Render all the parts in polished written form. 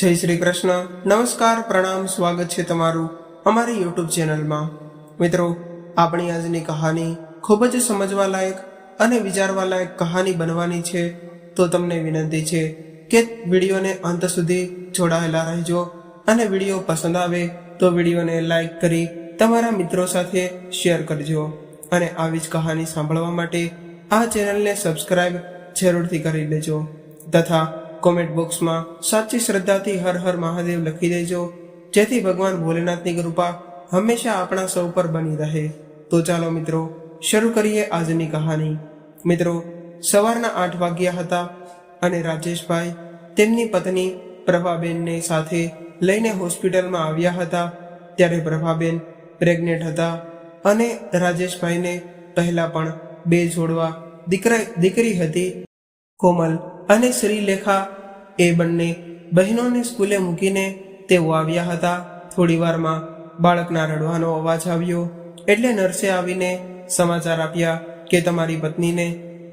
જય શ્રી કૃષ્ણ. નમસ્કાર, પ્રણામ, સ્વાગત છે તમારું અમારી યુટ્યુબ ચેનલમાં. મિત્રો, આપણી આજની કહાની ખૂબ જ સમજવા લાયક અને વિચારવા લાયક કહાની બનવાની છે. તો તમને વિનંતી છે કે વિડીયોને અંત સુધી જોડાયેલા રહેજો અને વિડીયો પસંદ આવે તો વિડીયોને લાઈક કરી તમારા મિત્રો સાથે શેર કરજો. અને આવી જ કહાની સાંભળવા માટે આ ચેનલને સબસ્ક્રાઈબ જરૂરથી કરી લેજો તથા કોમેન્ટ બોક્સમાં સાચી શ્રદ્ધાથી હર હર મહાદેવ લખી દેજો, જેથી ભગવાન ભોલેનાથની કૃપા હંમેશા આપણા સૌ પર બની રહે. તો ચાલો મિત્રો, શરૂ કરીએ આજની કહાની. મિત્રો, સવારના 8 વાગ્યા હતા અને રાજેશભાઈ તેમની પત્ની પ્રભાબેનને સાથે લઈને હોસ્પિટલમાં આવ્યા હતા. ત્યારે પ્રભાબેન પ્રેગ્નેન્ટ હતા અને રાજેશભાઈને પહેલાં પણ 2 જોડવા દીકરી હતી. કોમલ અને શ્રીલેખા એ બંને બહેનોને સ્કૂલે મૂકીને તેઓ આવ્યા હતા. થોડી વારમાં બાળકના રડવાનો અવાજ આવ્યો એટલે નર્સે આવીને સમાચાર આપ્યા કે તમારી પત્નીને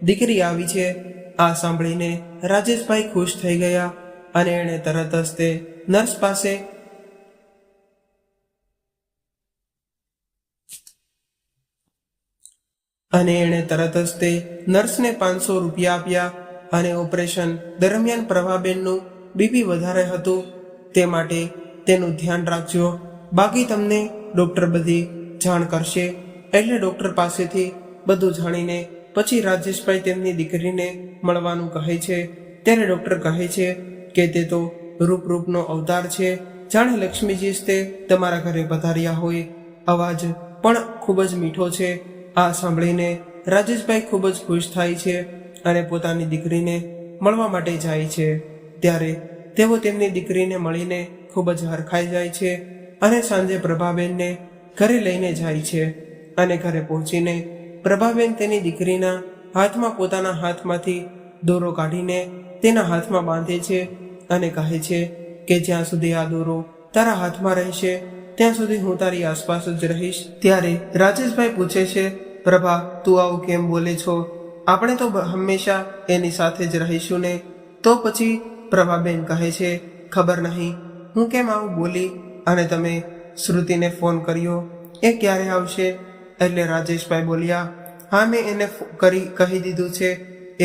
દીકરી આવી છે. આ સાંભળીને રાજેશભાઈ ખુશ થઈ ગયા અને એણે તરત જ તે નર્સ પાસે નર્સને 500 રૂપિયા આપ્યા અને ઓપરેશન દરમિયાન પ્રભાબેનનું બીપી વધારે હતું, તે માટે તેનું ધ્યાન રાખજો. બાકી તમને ડૉક્ટર બધી જાણ કરશે. એટલે ડૉક્ટર પાસેથી બધું જાણીને પછી રાજેશભાઈ તેમની દીકરીને મળવાનું કહે છે. ત્યારે ડૉક્ટર કહે છે કે તે તો રૂપનો અવતાર છે, જાણે લક્ષ્મીજી જ તે તમારા ઘરે પધાર્યા હોય. અવાજ પણ ખૂબ જ મીઠો છે. આ સાંભળીને રાજેશભાઈ ખૂબ જ ખુશ થાય છે અને પોતાની દીકરીને મળવા માટે જાય છે. ત્યારે તેઓ તેમની દીકરીને મળીને ખૂબ જ હરખાઈ જાય છે અને સાંજે પ્રભાબેનને ઘરે લઈને જાય છે. અને ઘરે પહોંચીને પ્રભાબેન તેની દીકરીના હાથમાં પોતાના હાથમાંથી દોરો કાઢીને તેના હાથમાં બાંધે છે અને કહે છે કે જ્યાં સુધી આ દોરો તારા હાથમાં રહેશે ત્યાં સુધી હું તારી આસપાસ જ રહીશ. ત્યારે રાજેશભાઈ પૂછે છે, પ્રભા, તું આવું કેમ બોલે છો? આપણે તો હંમેશા એની સાથે જ રહીશું ને? તો પછી પ્રભાબેન કહે છે, ખબર નહીં હું કેમ આવું બોલી. અને તમે શ્રુતિને ફોન કર્યો, એ ક્યારે આવશે? એટલે રાજેશભાઈ બોલ્યા, હા, મેં એને કહી દીધું છે,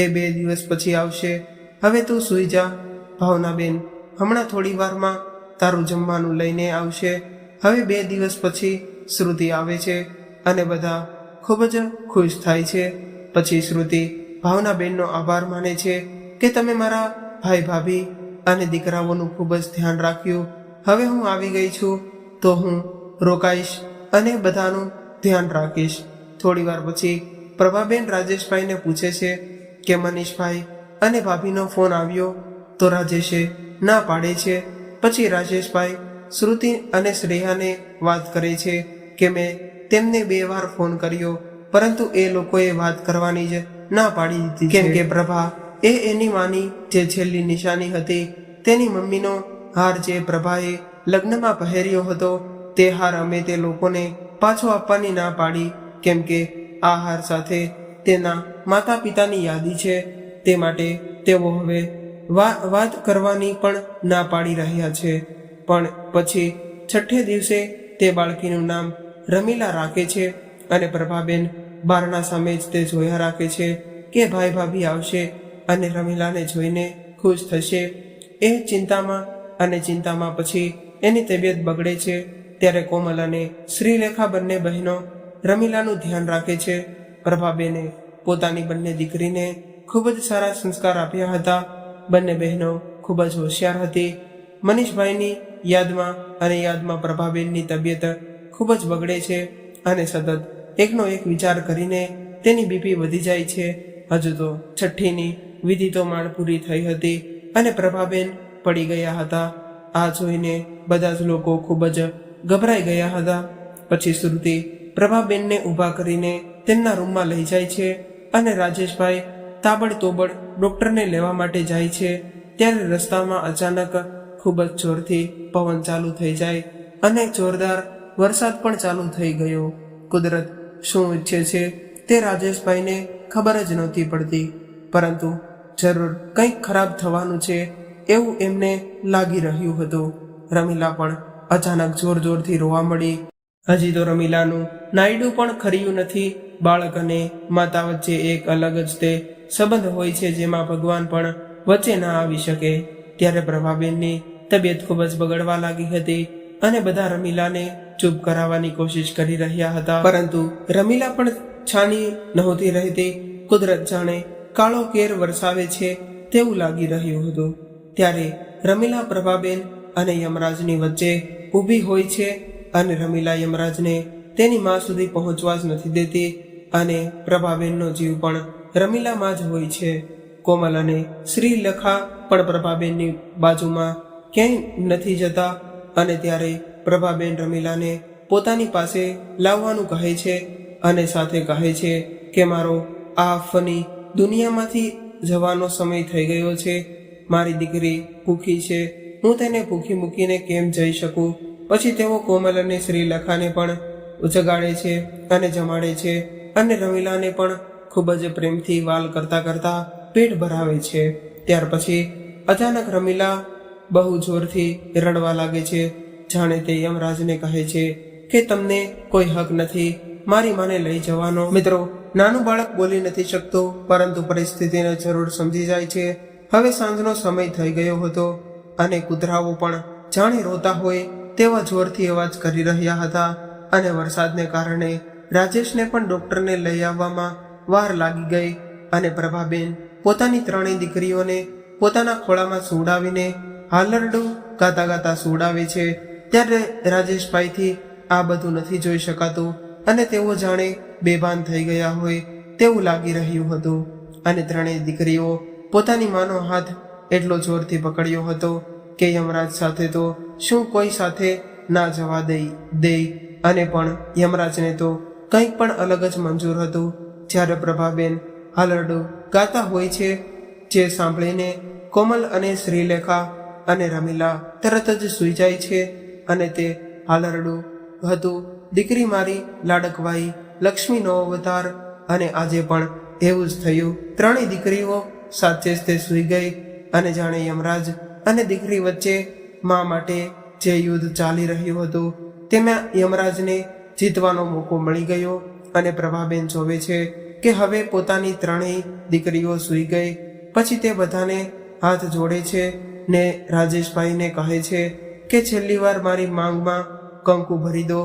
એ 2 દિવસ પછી આવશે. હવે તું સૂઈ જા. ભાવનાબેન હમણાં થોડી વારમાં તારું જમવાનું લઈને આવશે. હવે 2 દિવસ પછી શ્રુતિ આવે છે અને બધા ખૂબ જ ખુશ થાય છે. પછી શ્રુતિ ભાવનાબેનનો આભાર માને છે કે તમે મારા ભાઈ ભાભી અને દીકરાઓનું ખૂબ જ ધ્યાન રાખ્યું. હવે હું આવી ગઈ છું તો હું રોકાઈશ અને બધાનું ધ્યાન રાખીશ. થોડી વાર પછી પ્રભાબેન રાજેશભાઈને પૂછે છે કે મનીષભાઈ અને ભાભીનો ફોન આવ્યો? તો રાજેશે ના પાડે છે. પછી રાજેશભાઈ શ્રુતિ અને શ્રેયાને વાત કરે છે કે મેં તેમને 2 વાર ફોન કર્યો, પરંતુ એ લોકોએ વાત કરવાની જ ના પાડી દીધી, કેમ કે પ્રભા એ એની માની જે છેલ્લી નિશાની હતી, તેની મમ્મીનો હાર જે પ્રભાએ લગ્નમાં પહેર્યો હતો, તે હાર અમે તે લોકોને પાછો આપવાની ના પાડી, કેમ કે આ હાર સાથે તેના માતા પિતાની યાદી છે. તે માટે તેઓ હવે વાત કરવાની પણ ના પાડી રહ્યા છે. પણ પછી 6ઠે દિવસે તે બાળકીનું નામ રમીલા રાખે છે અને પ્રભાબેન બારણા સામે જ તે જોયા રાખે છે કે ભાઈ ભાભી આવશે અને રમીલાને જોઈને ખુશ થશે. એ ચિંતામાં પછી એની તબિયત બગડે છે. ત્યારે કોમલ અને શ્રીલેખા બંને બહેનો રમીલાનું ધ્યાન રાખે છે. પ્રભાબેને પોતાની બંને દીકરીને ખૂબ જ સારા સંસ્કાર આપ્યા હતા. બંને બહેનો ખૂબ જ હોશિયાર હતી. મનીષભાઈની યાદમાં પ્રભાબેનની તબિયત ખૂબ જ બગડે છે અને સતત એકનો એક વિચાર કરીને તેની બીપી વધી જાય છે. હજુ તો 6ઠ્ઠીની વિધિ તો માંડ પૂરી થઈ હતી અને પ્રભાબેન પડી ગયા હતા. આ જોઈને બધા જ લોકો ખૂબ જ ગભરાઈ ગયા હતા. પછી શ્રુતિ પ્રભાબેનને ઊભા કરીને તેમના રૂમમાં લઈ જાય છે અને રાજેશભાઈ તાબડતોબડ ડૉક્ટરને લેવા માટે જાય છે. ત્યારે રસ્તામાં અચાનક ખૂબ જ જોરથી પવન ચાલુ થઈ જાય અને જોરદાર વરસાદ પણ ચાલુ થઈ ગયો. કુદરત શું ઈચ્છે છે તે રાજેશભાઈને ખબર જ નહોતી પડતી, પરંતુ જરૂર કંઈક ખરાબ થવાનું છે એવું એમને લાગી રહ્યું હતું. રમીલા પણ અચાનક જોર જોરથી રોવા મળી. હજી તો રમીલાનું નાયડું પણ ખર્યું નથી. બાળક અને માતા વચ્ચે એક અલગ જ તે સંબંધ હોય છે જેમાં ભગવાન પણ વચ્ચે ના આવી શકે. ત્યારે પ્રભાબેનની તબિયત ખૂબ જ બગડવા લાગી હતી અને બધા રમીલાને ચૂપ કરાવવાની કોશિશ કરી રહ્યા હતા, પરંતુ રમીલા પણ છાની નહોતી રહેતી. કુદરત જાણે કાળો કેર વરસાવે છે તેવું લાગી રહ્યું હતું. ત્યારે રમીલા પ્રભાબેન અને યમરાજની વચ્ચે ઊભી હોય છે અને રમીલા યમરાજને તેની માં સુધી પહોંચવા જ નથી દેતી અને પ્રભાબેનનો જીવ પણ રમીલામાં જ હોય છે. કોમલ અને શ્રીલેખા પણ પ્રભાબેનની બાજુમાં ક્યાંય નથી જતા અને ત્યારે પ્રભાબેન રમીલાને પોતાની પાસે લાવવાનું કહે છે અને સાથે કહે છે કે મારો આ ફની દુનિયામાંથી જવાનો સમય થઈ ગયો છે. મારી દીકરી ભૂખી છે, હું તેને ભૂખી મૂકીને કેમ જઈ શકું. પછી તેઓ કોમલ અને શ્રીલેખાને પણ જગાડે છે અને જમાડે છે અને રમીલાને પણ ખૂબ જ પ્રેમથી વાલ કરતા કરતા પેટ ભરાવે છે. ત્યાર પછી અચાનક રમીલા બહુ જોરથી રડવા લાગે છે, જાણે તે યમરાજને કહે છે કે તમને કોઈ હક નથી મારી માને લઈ જવાનો. મિત્રો, નાનું બાળક બોલી નથી શકતું, પરંતુ પરિસ્થિતિને જરૂર સમજી જાય છે. હવે સાંજનો સમય થઈ ગયો હતો અને કૂતરાઓ પણ જાણે રોતા હોય તેવા જોરથી અવાજ કરી રહ્યા હતા અને વરસાદને કારણે રાજેશને પણ ડોક્ટરને લઈ આવવામાં વાર લાગી ગઈ અને પ્રભાબેન પોતાની ત્રણેય દીકરીઓને પોતાના ખોળામાં સુવડાવીને હાલરડું ગાતા ગાતા સુવડાવે છે. ત્યારે રાજેશભાઈથી આ બધું નથી જોઈ શકાતું અને તેઓ જાણે બેભાન થઈ ગયા હોય તેવું લાગી રહ્યું હતું અને ત્રણેય દીકરીઓ પોતાની માનો હાથ એટલો જોરથી પકડ્યો હતો કે યમરાજ સાથે તો શું કોઈ સાથે ના જવા દે અને પણ યમરાજને તો કંઈક પણ અલગ જ મંજૂર હતું. જ્યારે પ્રભાબેન હાલરડું ગાતા હોય છે જે સાંભળીને કોમલ અને શ્રીલેખા અને રમીલા તરત જ સૂઈ જાય છે અને તે હાલરડું હતું દીકરી મારી લાડકવાઈ લક્ષ્મીનો અવતાર. અને આજે પણ એવું જ થયું. ત્રણેય દીકરીઓ સાચે જ તે સૂઈ ગઈ અને જાણે યમરાજ અને દીકરી વચ્ચે મા માટે જે યુદ્ધ ચાલી રહ્યું હતું તેમાં યમરાજને જીતવાનો મોકો મળી ગયો અને પ્રભાબેન જોવે છે કે હવે પોતાની ત્રણેય દીકરીઓ સૂઈ ગઈ. પછી તે બધાને હાથ જોડે છે ને રાજેશભાઈને કહે છે કે છેલ્લી વાર મારી માંગમાં કંકુ ભરી દો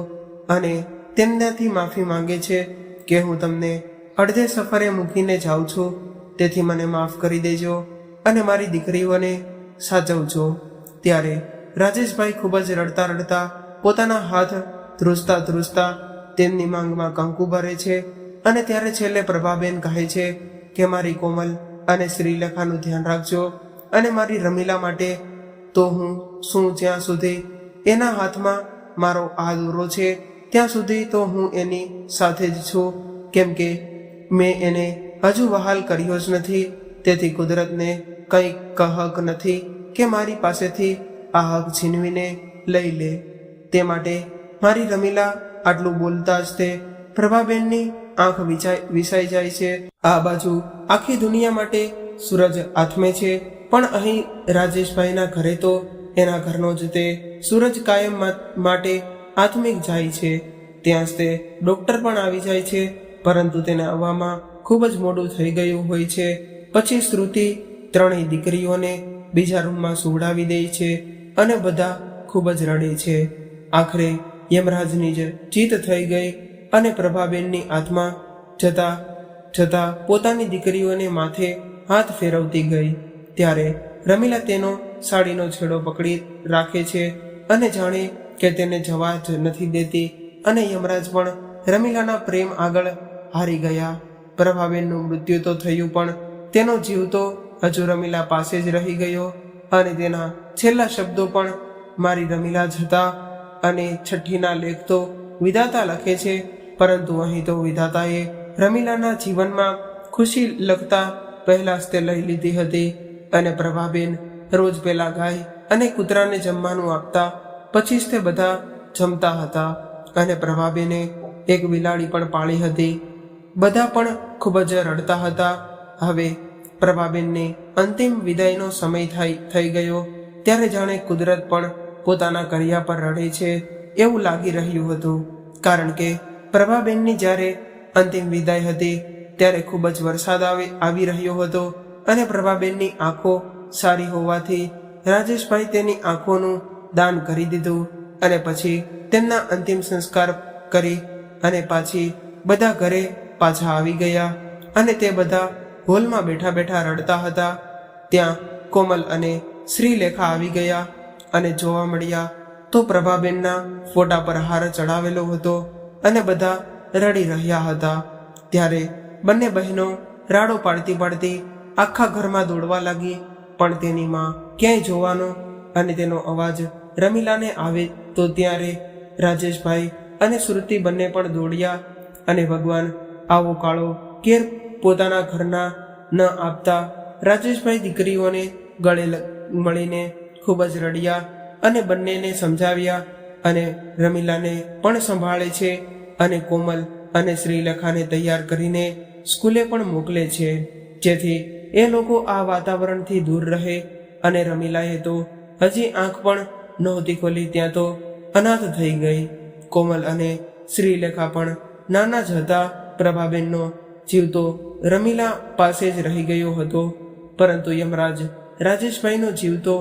અને તેમનાથી માફી માંગે છે કે હું તમને અડધે સફરે મૂકીને જાઉં છું, તેથી મને માફ કરી દેજો અને મારી દીકરીઓને સાચવજો. ત્યારે રાજેશભાઈ ખૂબ જ રડતા રડતા પોતાના હાથ ધ્રુજતા ધ્રુજતા તેમની માંગમાં કંકુ ભરે છે અને ત્યારે છેલ્લે પ્રભાબેન કહે છે કે મારી કોમલ અને શ્રીલેખાનું ધ્યાન રાખજો અને મારી રમીલા માટે તો હું શું જ્યાં સુધી એના હાથમાં મારો આ દોરો છે ત્યાં સુધી તો હું એની સાથે જ છું, કેમ કે મેં એને હજુ વહાલ કર્યો જ નથી. તેથી કુદરતને કંઈ હક નથી કે મારી પાસેથી આ હક છીનવીને લઈ લે. તે માટે મારી રમીલા આટલું બોલતા જ તે પ્રભાબેનની આંખ વિસાઈ જાય છે. આ બાજુ આખી દુનિયા માટે સૂરજ આથમે છે, પણ અહીં રાજેશભાઈના ઘરે તો એના ઘરનો જ તે સૂરજ કાયમ માટે આત્મિક જાય છે. ત્યાં જ તે ડોક્ટર પણ આવી જાય છે, પરંતુ તેને આવવામાં ખૂબ જ મોડું થઈ ગયું હોય છે. પછી શ્રુતિ ત્રણેય દીકરીઓને બીજા રૂમમાં સુવડાવી દે છે અને બધા ખૂબ જ રડે છે. આખરે યમરાજની જ જીત થઈ ગઈ અને પ્રભાબેનની આત્મા જતા જતા પોતાની દીકરીઓને માથે હાથ ફેરવતી ગઈ. ત્યારે રમીલા તેનો સાડીનો છેડો પકડી રાખે છે અને જાણે કે તેને જવા જ નથી દેતી અને યમરાજ પણ રમીલાના પ્રેમ આગળ હારી ગયા. પ્રભાબેનનું મૃત્યુ તો થયું, પણ તેનો જીવ તો હજુ રમીલા પાસે જ રહી ગયો અને તેના છેલ્લા શબ્દો પણ મારી રમીલા જ હતા. અને છઠ્ઠીના લેખ તો વિધાતા લખે છે, પરંતુ અહીં તો વિધાતાએ રમીલાના જીવનમાં ખુશી લખતા પહેલા જ તે લઈ લીધી હતી અને પ્રભાબેન રોજ પેલા ગાય અને કૂતરાને જમવાનું આપતા, પછી જ તે બધા જમતા હતા. અને પ્રભાબેને એક બિલાડી પણ પાળી હતી. બધા પણ ખૂબ જ રડતા હતા. હવે પ્રભાબેનની અંતિમ વિદાયનો સમય થઈ ગયો ત્યારે જાણે કુદરત પણ પોતાના કર્યા પર રડે છે એવું લાગી રહ્યું હતું. કારણ કે પ્રભાબેનની જ્યારે અંતિમ વિદાય હતી ત્યારે ખૂબ જ વરસાદ આવી રહ્યો હતો અને પ્રભાબેનની આંખો સારી હોવાથી રાજેશભાઈ તેની આંખોનું દાન કરી દીધું અને પછી તેમના અંતિમ સંસ્કાર કરી અને પાછી બધા ઘરે પાછા આવી ગયા અને તે બધા હોલમાં બેઠા બેઠા રડતા હતા. ત્યાં કોમલ અને શ્રીલેખા આવી ગયા અને જોવા મળ્યા તો પ્રભાબેનના ફોટા પર હાર ચડાવેલો હતો અને બધા રડી રહ્યા હતા. ત્યારે બંને બહેનો રાડો પાડતી પાડતી આખા ઘરમાં દોડવા લાગી, પણ તેની માં ક્યાંય જોવાનો અને તેનો અવાજ રમીલાને આવે તો ત્યારે રાજેશભાઈ અને શ્રુતિ બંને પણ દોડ્યા અને ભગવાન આવો કાળો કેર પોતાના ઘરના ન આપતા રાજેશભાઈ દીકરીઓને ગળે મળીને ખૂબ જ રડ્યા અને બંનેને સમજાવ્યા અને રમીલાને પણ સંભાળે છે અને કોમલ અને શ્રીલેખાને તૈયાર કરીને સ્કૂલે પણ મોકલે છે, જેથી એ લોકો આ વાતાવરણથી દૂર રહે. અને રમીલાએ તો હજી આંખ પણ નહોતી ખોલી ત્યાં તો અનાથ થઈ ગઈ. કોમલ અને શ્રીલેખા પણ નાના જ હતા. પ્રભાબેનનો જીવ તો રમીલા પાસે જ રહી ગયો હતો, પરંતુ યમરાજ રાજેશભાઈનો જીવ તો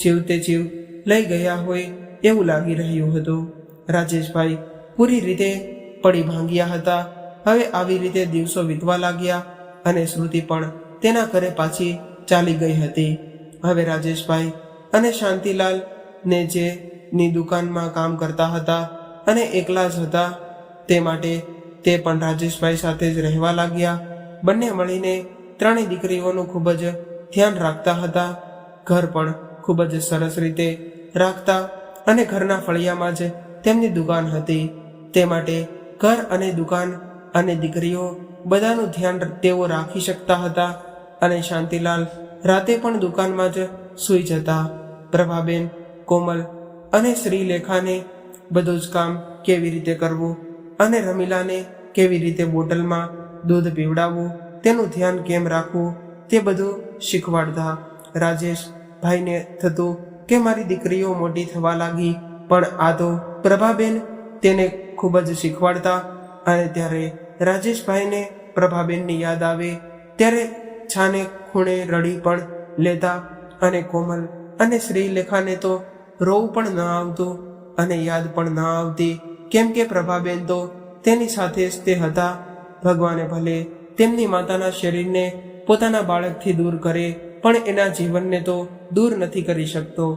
જીવતે જીવ લઈ ગયા હોય એવું લાગી રહ્યું હતું. રાજેશભાઈ પૂરી રીતે પડી ભાંગ્યા હતા. હવે આવી રીતે દિવસો વીતવા લાગ્યા અને શ્રુતિ પણ તેના ઘરે પાછી ચાલી ગઈ હતી. હવે રાજેશભાઈ અને શાંતિલાલ ને જેની દુકાનમાં કામ કરતા હતા અને એકલા જ હતા તે માટે તે પણ રાજેશભાઈ સાથે જ રહેવા લાગ્યા. બંને મળીને ત્રણેય દીકરીઓનું ખૂબ જ ધ્યાન રાખતા હતા. ઘર પણ ખૂબ જ સરસ રીતે રાખતા અને ઘરના ફળિયામાં જ તેમની દુકાન હતી. તે માટે ઘર અને દુકાન અને દીકરીઓ બધાનું ધ્યાન તેઓ રાખી શકતા હતા. અને શાંતિલાલ રાતે પણ દુકાનમાં જ સૂઈ જતા. પ્રભાબેન, કોમલ અને શ્રીલેખાને બધું જ કામ કેવી રીતે કરવું અને રમીલાને કેવી રીતે બોટલમાં દૂધ પીવડાવવું, તેનું ધ્યાન કેમ રાખવું તે બધું શીખવાડતા. રાજેશભાઈને થતું કે મારી દીકરીઓ મોટી થવા લાગી, પણ આ તો પ્રભાબેન તેને ખૂબ જ શીખવાડતા. અને ત્યારે રાજેશભાઈને પ્રભાબેનની યાદ આવે ત્યારે છાને ખૂણે રડી પણ લેતા અને કોમલ અને શ્રીલેખાને તો રોવું પણ ન આવતું અને યાદ પણ ન આવતી, કેમ કે પ્રભાબેન તો તેની સાથે જ તે હતા. ભગવાને ભલે તેમની માતાના શરીરને પોતાના બાળકથી દૂર કરે, પણ એના જીવનને તો દૂર નથી કરી શકતો.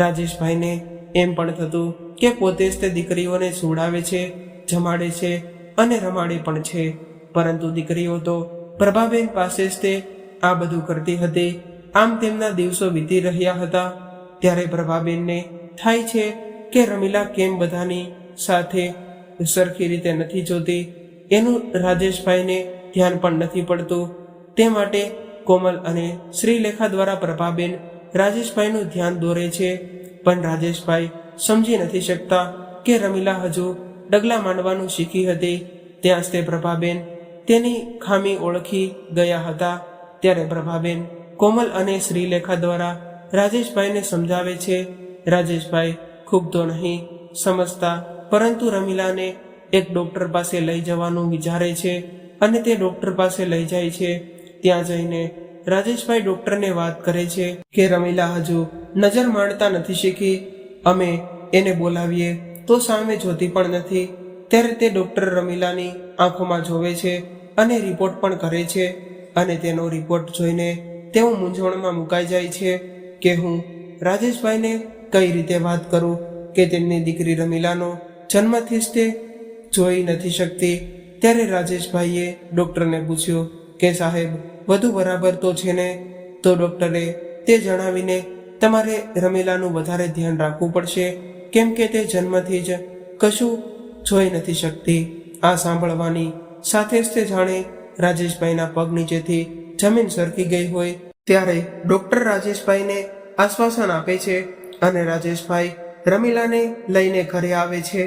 રાજેશભાઈને એમ પણ થતું કે પોતે જ તે દીકરીઓને સુવડાવે છે, જમાડે છે અને રમાડે પણ છે, પરંતુ દીકરીઓ તો પ્રભાબેન પાસે જ તે આ બધું કરતી હતી. આમ તેમના દિવસો વીતી રહ્યા હતા. ત્યારે પ્રભાબેનને થાય છે કે રમીલા કેમ બધાની સાથે સરખી રીતે નથી જોતી, એનું રાજેશભાઈને ધ્યાન પણ નથી પડતું. તે માટે કોમલ અને શ્રીલેખા દ્વારા પ્રભાબેન રાજેશભાઈનું ધ્યાન દોરે છે, પણ રાજેશભાઈ સમજી નથી શકતા કે રમીલા હજુ ડગલા માંડવાનું શીખી હતી. ત્યાં જ તે પ્રભાબેન તેની ખામી ઓળખી ગયા હતા. ત્યારે પ્રભાબેન કોમલ અને શ્રીલેખા દ્વારા રાજેશભાઈને સમજાવે છે. રાજેશભાઈ ખૂબ તો નહીં સમજતા, પરંતુ રમીલાને એક ડૉક્ટર પાસે લઈ જવાનું વિચારે છે અને તે ડૉક્ટર પાસે લઈ જાય છે. ત્યાં જઈને રાજેશભાઈ ડૉક્ટરને વાત કરે છે કે રમીલા હજુ નજર માંડતા નથી શીખી, અમે એને બોલાવીએ તો સામે જોતી પણ નથી. ત્યારે તે ડૉક્ટર રમીલાની આંખોમાં જોવે છે અને રિપોર્ટ પણ કરે છે અને તેનો રિપોર્ટ જોઈને તેઓ મૂંઝવણમાં મુકાઈ જાય છે કે હું રાજેશભાઈને કઈ રીતે વાત કરું કે તેમની દીકરી રમીલાનો જન્મથી જ તે જોઈ નથી શકતી. ત્યારે રાજેશભાઈએ ડૉક્ટરને પૂછ્યું કે સાહેબ વધુ બરાબર તો છે ને? તો ડૉક્ટરે તે જણાવીને તમારે રમીલાનું વધારે ધ્યાન રાખવું પડશે, કેમ કે તે જન્મથી જ કશું જોઈ નથી શકતી. આ સાંભળવાની સાથે જ તે જાણે રાજેશભાઈના પગ નીચેથી જમીન સરકી ગઈ હોય. ત્યારે ડૉક્ટર રાજેશભાઈને આશ્વાસન આપે છે અને રાજેશભાઈ રમીલાને લઈને ઘરે આવે છે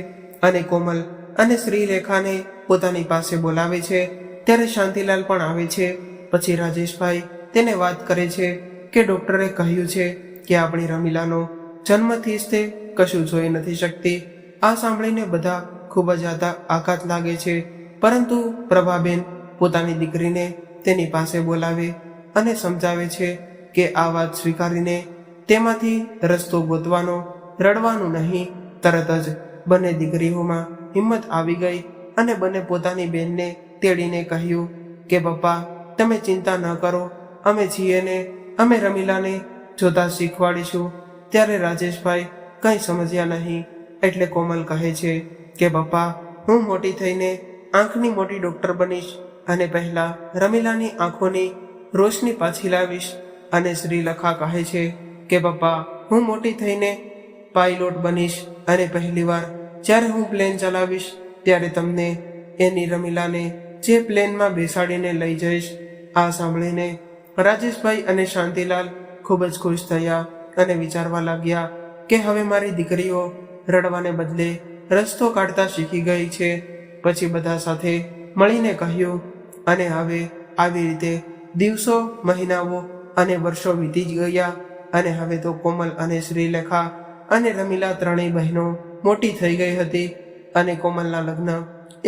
અને કોમલ અને શ્રીલેખાને પોતાની પાસે બોલાવે છે. ત્યારે શાંતિલાલ પણ આવે છે. પછી રાજેશભાઈ તેને વાત કરે છે કે ડૉક્ટરે કહ્યું છે કે આપણી રમીલાનો જન્મથી જ તે કશું જોઈ નથી શકતી. આ સાંભળીને બધા ખૂબ જ આઘાત લાગે છે, પરંતુ પ્રભાબેન પોતાની દીકરીને તેની પાસે બોલાવે અને સમજાવે છે કે આ વાત સ્વીકારીને તેમાંથી રસ્તો ગોતવાનો, રડવાનું નહીં. તરત જ બંને દીકરીઓમાં હિંમત આવી ગઈ અને બંને પોતાની બહેનને તેડીને કહ્યું કે પપ્પા, તમે ચિંતા ન કરો, અમે છીએ ને, અમે રમીલાને જોતા શીખવાડીશું. ત્યારે રાજેશભાઈ કંઈ સમજ્યા નહીં, એટલે કોમલ કહે છે કે પપ્પા, હું મોટી થઈને આંખની મોટી ડૉક્ટર બનીશ અને પહેલાં રમીલાની આંખોની રોશની પાછી લાવીશ. અને શ્રીલેખા કહે છે કે પપ્પા, હું મોટી થઈને પાયલોટ બનીશ અને પહેલીવાર જ્યારે હું પ્લેન ચલાવીશ ત્યારે તમને એની રમીલાને જે પ્લેનમાં બેસાડીને લઈ જઈશ. આ સાંભળીને રાજેશભાઈ અને શાંતિલાલ ખૂબ જ ખુશ થયા અને વિચારવા લાગ્યા કે હવે મારી દીકરીઓ રડવાને બદલે રસ્તો કાઢતા શીખી ગઈ છે. પછી બધા સાથે મળીને કહ્યું અને હવે આવી રીતે દિવસો, મહિનાઓ અને વર્ષો વીતી ગયા અને હવે તો કોમલ અને શ્રીલેખા અને રમીલા ત્રણેય બહેનો મોટી થઈ ગઈ હતી અને કોમલના લગ્ન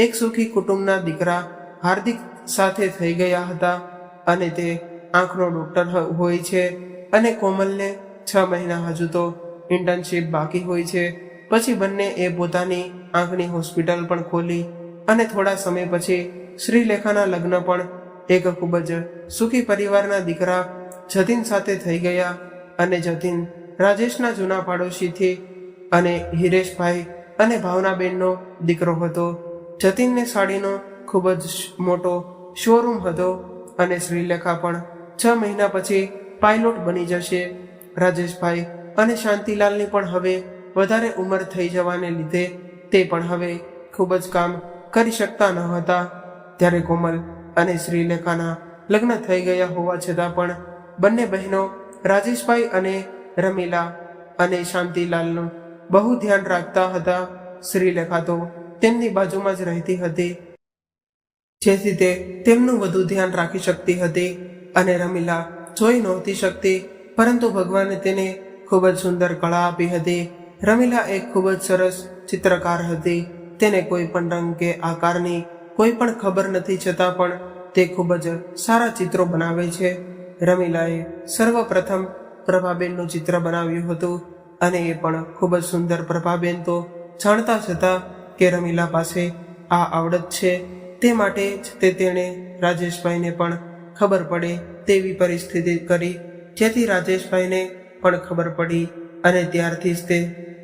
એક સુખી કુટુંબના દીકરા હાર્દિક સાથે થઈ ગયા હતા અને તે આંખનો ડૉક્ટર હોય છે અને કોમલને 6 મહિના હજુ તો ઇન્ટર્નશીપ બાકી હોય છે. પછી બંને એ પોતાની આંખની હોસ્પિટલ પણ ખોલી અને થોડા સમય પછી શ્રીલેખાના લગ્ન પણ એક ખૂબ જ સુખી પરિવારના દીકરા જતીન સાથે થઈ ગયા અને જતીન રાજેશના જૂના પાડોશીથી અને હિરેશભાઈ અને ભાવનાબેનનો દીકરો હતો. જતીનને સાડીનો ખૂબ જ મોટો શોરૂમ હતો અને શ્રીલેખા પણ 6 મહિના પછી પાયલોટ બની જશે. રાજેશભાઈ અને શાંતિલાલની પણ હવે વધારે ઉંમર થઈ જવાને લીધે તે પણ હવે ખૂબ જ કામ કરી શકતા ન હતા. ત્યારે કોમલ અને શ્રીલેખાના લગ્ન થઈ ગયા હોવા છતાં પણ બંને બહેનો રાજેશભાઈ અને રમીલા અને શાંતિલાલનું બહુ ધ્યાન રાખતા હતા. શ્રીલેખા તો તેમની બાજુમાં જ રહેતી હતી, જેથી તે તેમનું વધુ ધ્યાન રાખી શકતી હતી અને રમીલા જોઈ નહોતી શકતી, પરંતુ ભગવાને તેને ખૂબ જ સુંદર કળા આપી હતી. રમીલા એક ખૂબ જ સરસ ચિત્રકાર હતી. તેને કોઈ પણ રંગ કે આકારની કોઈ પણ ખબર નથી, છતાં પણ તે ખૂબ જ સારા ચિત્રો બનાવે છે. રમીલાએ સર્વપ્રથમ પ્રભાબેનનું ચિત્ર બનાવ્યું હતું અને એ પણ ખૂબ જ સુંદર. પ્રભાબેન તો જાણતા છતાં કે રમીલા પાસે આ આવડત છે, તે માટે જ તેણે રાજેશભાઈને પણ ખબર પડે તેવી પરિસ્થિતિ કરી, જેથી રાજેશભાઈને પણ ખબર પડી અને ત્યારથી જ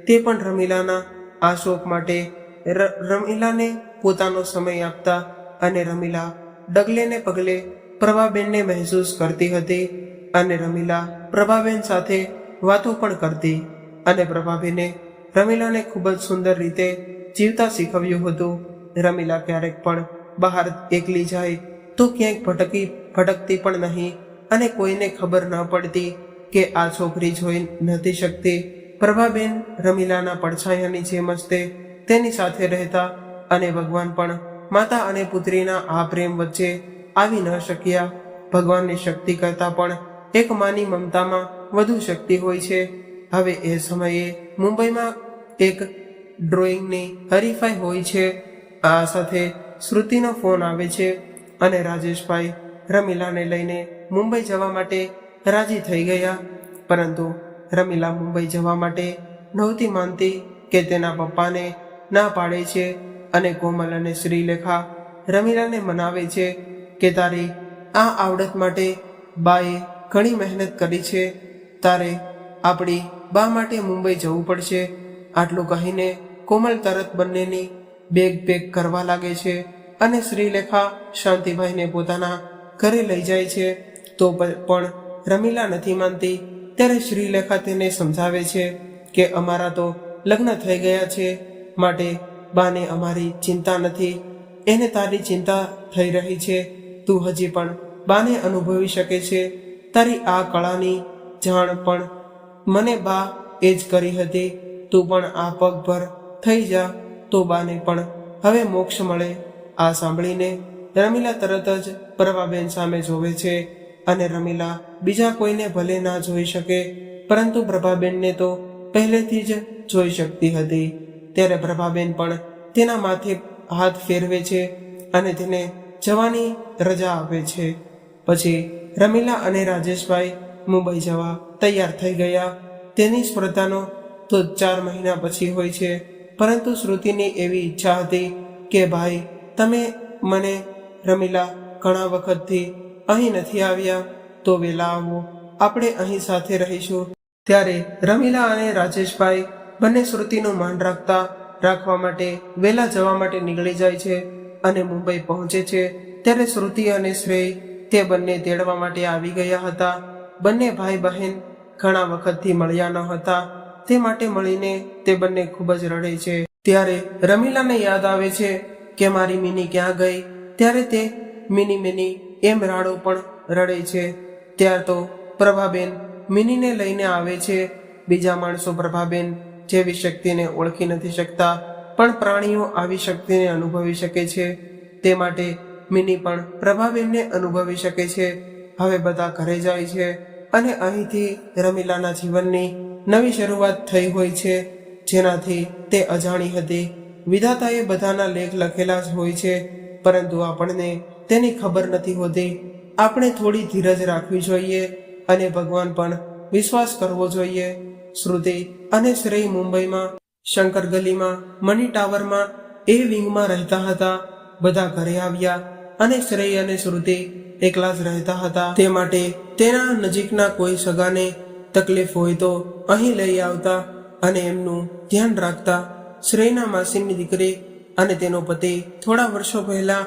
તે પણ રમીલાના આ શોખ માટે રમીલાને પોતાનો સમય આપતા અને રમીલા ડગલે ને પગલે પ્રભાબેનને મહેસૂસ કરતી હતી અને રમીલા પ્રભાબેન સાથે વાતો પણ કરતી અને પ્રભાબેને રમીલાને ખૂબ જ સુંદર રીતે જીવતા શીખવ્યું હતું. રમીલા ક્યારેક પણ બહાર એકલી જાય તો ક્યાંક ભટકતી પણ નહીં અને કોઈને ખબર ન પડતી કે આ છોકરી જોઈ નથી શકતી. પ્રભાબેન રમીલાના પડછાયાની જેમ જ તેની સાથે રહેતા અને ભગવાન પણ માતા અને પુત્રીના આ પ્રેમ વચ્ચે આવી ન શક્યા. ભગવાનની શક્તિ કરતાં પણ એક માની મમતામાં વધુ શક્તિ હોય છે. હવે એ સમયે મુંબઈમાં એક ડ્રોઈંગની હરીફાઈ હોય છે. આ સાથે શ્રુતિનો ફોન આવે છે અને રાજેશભાઈ રમીલાને લઈને મુંબઈ જવા માટે રાજી થઈ ગયા, પરંતુ રમીલા મુંબઈ જવા માટે નહોતી માનતી કે તેના પપ્પાને ના પાડે છે અને કોમલ અને શ્રીલેખા રમીલાને મનાવે છે કે તારી આ આવડત માટે બાએ ઘણી મહેનત કરી છે, તારે આપણી બા માટે મુંબઈ જવું પડશે. આટલું કહીને કોમલ તરત બંનેની બેગ પેક કરવા લાગે છે અને શ્રીલેખા શાંતિભાઈને પોતાના ઘરે લઈ જાય છે. તો પણ રમીલા નથી માનતી. ત્યારે શ્રીલેખા તેને સમજાવે છે કે અમારા તો લગ્ન થઈ ગયા છે, માટે બાને અમારી ચિંતા નથી, એને તારી ચિંતા થઈ રહી છે. તું હજી પણ બાને અનુભવી શકે છે. તારી આ કળાની જાણ પણ મને બા એ જ કરી હતી. તું પણ આ પગભર થઈ જા તો બાને પણ હવે મોક્ષ મળે. આ સાંભળીને રમીલા તરત જ પ્રભાબેન સામે જોવે છે અને રમીલા બીજા કોઈને ભલે ના જોઈ શકે, પરંતુ પ્રભાબેનને તો પહેલેથી જ જોઈ શકતી હતી. ત્યારે પ્રભાબેન પણ તેના માથે હાથ ફેરવે છે અને તેને જવાની રજા આપે છે. પછી રમીલા અને રાજેશભાઈ મુંબઈ જવા તૈયાર થઈ ગયા. તેની સ્પર્ધાનો તો 4 મહિના પછી હોય છે, પરંતુ શ્રુતિની એવી ઈચ્છા હતી કે ભાઈ તમે મને રમીલા ઘણા વખતથી અહીં નથી આવ્યા, તો વહેલા આવો, આપણે અહીં સાથે રહીશું. ત્યારે રમીલા અને રાજેશભાઈ બંને શ્રુતિનું માન રાખવા માટે વહેલા જવા માટે નીકળી જાય છે અને મુંબઈ પહોંચે છે. ત્યારે શ્રુતિ અને શ્રેય તે બંને તેડવા માટે આવી ગયા હતા. બંને ભાઈ બહેન ઘણા વખતથી મળ્યા ન હતા, તે માટે મળીને તે બંને ખૂબ જ રડે છે. ત્યારે રમીલાને યાદ આવે છે કે મારી મિની ક્યાં ગઈ. ત્યારે તે મિની એમ રાડો પણ રડે છે. ત્યાર તો પ્રભાબેન મિનીને લઈને આવે છે. બીજા માણસો પ્રભાબેન જેવી શક્તિને ઓળખી નથી શકતા, પણ પ્રાણીઓ આવી શક્તિને અનુભવી શકે છે. તે માટે મિની પણ પ્રભાબેનને અનુભવી શકે છે. હવે બધા ઘરે જાય છે અને અહીંથી રમીલાના જીવનની નવી શરૂઆત થઈ હોય છે, જેનાથી તે અજાણી હતી. વિધાતાએ બધાના લેખ લખેલા જ હોય છે, પરંતુ આપણને તેની ખબર નથી હોતી. આપણે થોડી ધીરજ રાખવી જોઈએ અને ભગવાન પણ વિશ્વાસ કરવો જોઈએ. શ્રુતિ અને શ્રેય મુંબઈમાં શંકર ગલીમાં મની ટાવરમાં એ વિંગમાં રહેતા હતા. બધા ઘરે આવ્યા અને શ્રેય અને શ્રુતિ એકલા જ રહેતા હતા. તે માટે તેના નજીકના કોઈ સગાને તકલીફ હોય તો અહીં લઈ આવતા અને એમનું ધ્યાન રાખતા. શ્રેયના માસીની દીકરી અને તેનો પતિ થોડા વર્ષો પહેલા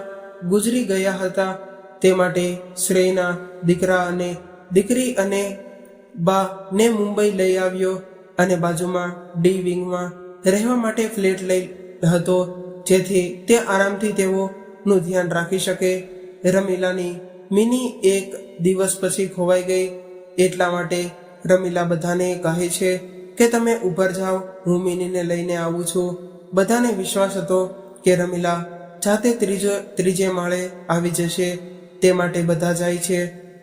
ગુજરી ગયા હતા. તે માટે શ્રેયના દીકરા અને દીકરી અને બા ને મુંબઈ લઈ આવ્યો અને બાજુમાં ડી વિંગમાં રહેવા માટે ફ્લેટ લઈ હતો, જેથી તે આરામથી તેઓનું ધ્યાન રાખી શકે. રમીલાની મિની એક દિવસ પછી ખોવાઈ ગઈ, એટલા માટે રમીલા બધાને કહે છે કે તમે ઉપર જાઓ, હું મિનીને લઈને આવું છું. બધાને વિશ્વાસ હતો કે રમીલા જાતે ત્રીજે માળે આવી જશે. તે માટે બધા જાય છે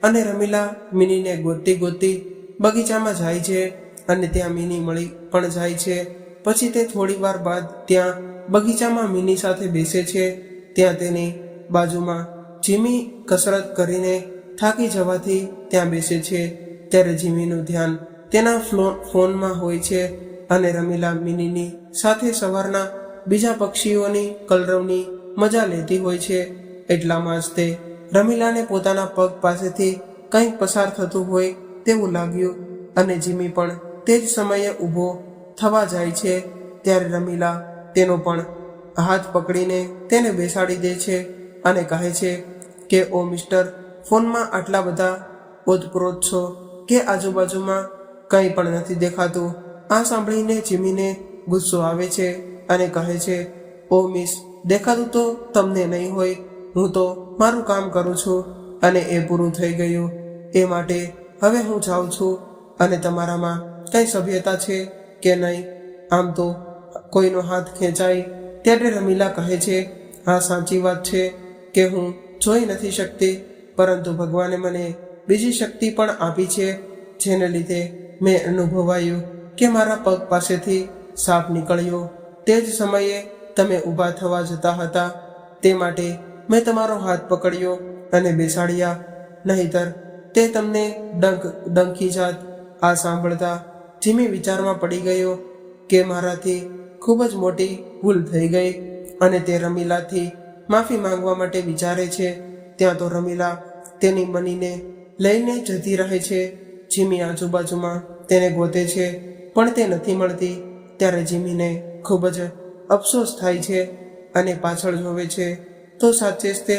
અને રમીલા મિનીને ગોતતી બગીચામાં જાય છે અને ત્યાં મિની મળી પણ જાય છે. પછી તે થોડી વાર બાદ ત્યાં બગીચામાં મિની સાથે બેસે છે. ત્યાં તેની બાજુમાં જીમી કસરત કરીને થાકી જવાથી ત્યાં બેસે છે. ત્યારે જીમીનું ધ્યાન તેના ફોનમાં હોય છે અને રમીલા મિનીની સાથે સવારના બીજા પક્ષીઓની કલરવની મજા લેતી હોય છે. એટલામાં જ તે રમીલાને પોતાના પગ પાસેથી કંઈક પસાર થતું હોય તેવું લાગ્યું અને જીમી પણ તે જ સમયે ઊભો થવા જાય છે. ત્યારે રમીલા તેનો પણ હાથ પકડીને તેને બેસાડી દે છે અને કહે છે કે ઓ મિસ્ટર, ફોનમાં આટલા બધા ઓતપ્રોત છો કે આજુબાજુમાં કંઈ પણ નથી દેખાતું. આ સાંભળીને જીમીને ગુસ્સો આવે છે અને કહે છે, ઓ મિસ, દેખાતું તો તમને નહીં હોય, હું તો મારું કામ કરું છું અને એ પૂરું થઈ ગયું. એ માટે હવે હું જાઉં છું અને તમારામાં કંઈ સભ્યતા છે કે નહીં? આમ તો કોઈનો હાથ ખેંચાય. ત્યારે રમીલા કહે છે, હા, સાચી વાત છે કે હું જોઈ નથી શકતી, પરંતુ ભગવાને મને બીજી શક્તિ પણ આપી છે, જેને લીધે મેં અનુભવાયું કે મારા પગ પાસેથી સાપ નીકળ્યો. તે જ સમયે તમે ઊભા થવા જતા હતા, તે માટે મેં તમારો હાથ પકડ્યો અને બેસાડ્યા, નહીતર તે તમને ડંખી જાત. આ સાંભળતા જીમી વિચારમાં પડી ગયો કે મારાથી ખૂબ જ મોટી ભૂલ થઈ ગઈ અને તે રમીલાથી માફી માંગવા માટે વિચારે છે. ત્યાં તો રમીલા તેની મનીને લઈને જતી રહે છે. જીમી આજુબાજુમાં તેને ગોતે છે, પણ તે નથી મળતી. ત્યારે જીમીને ખૂબ જ અફસોસ થાય છે અને પાછળ જોવે છે તો સાચે જ તે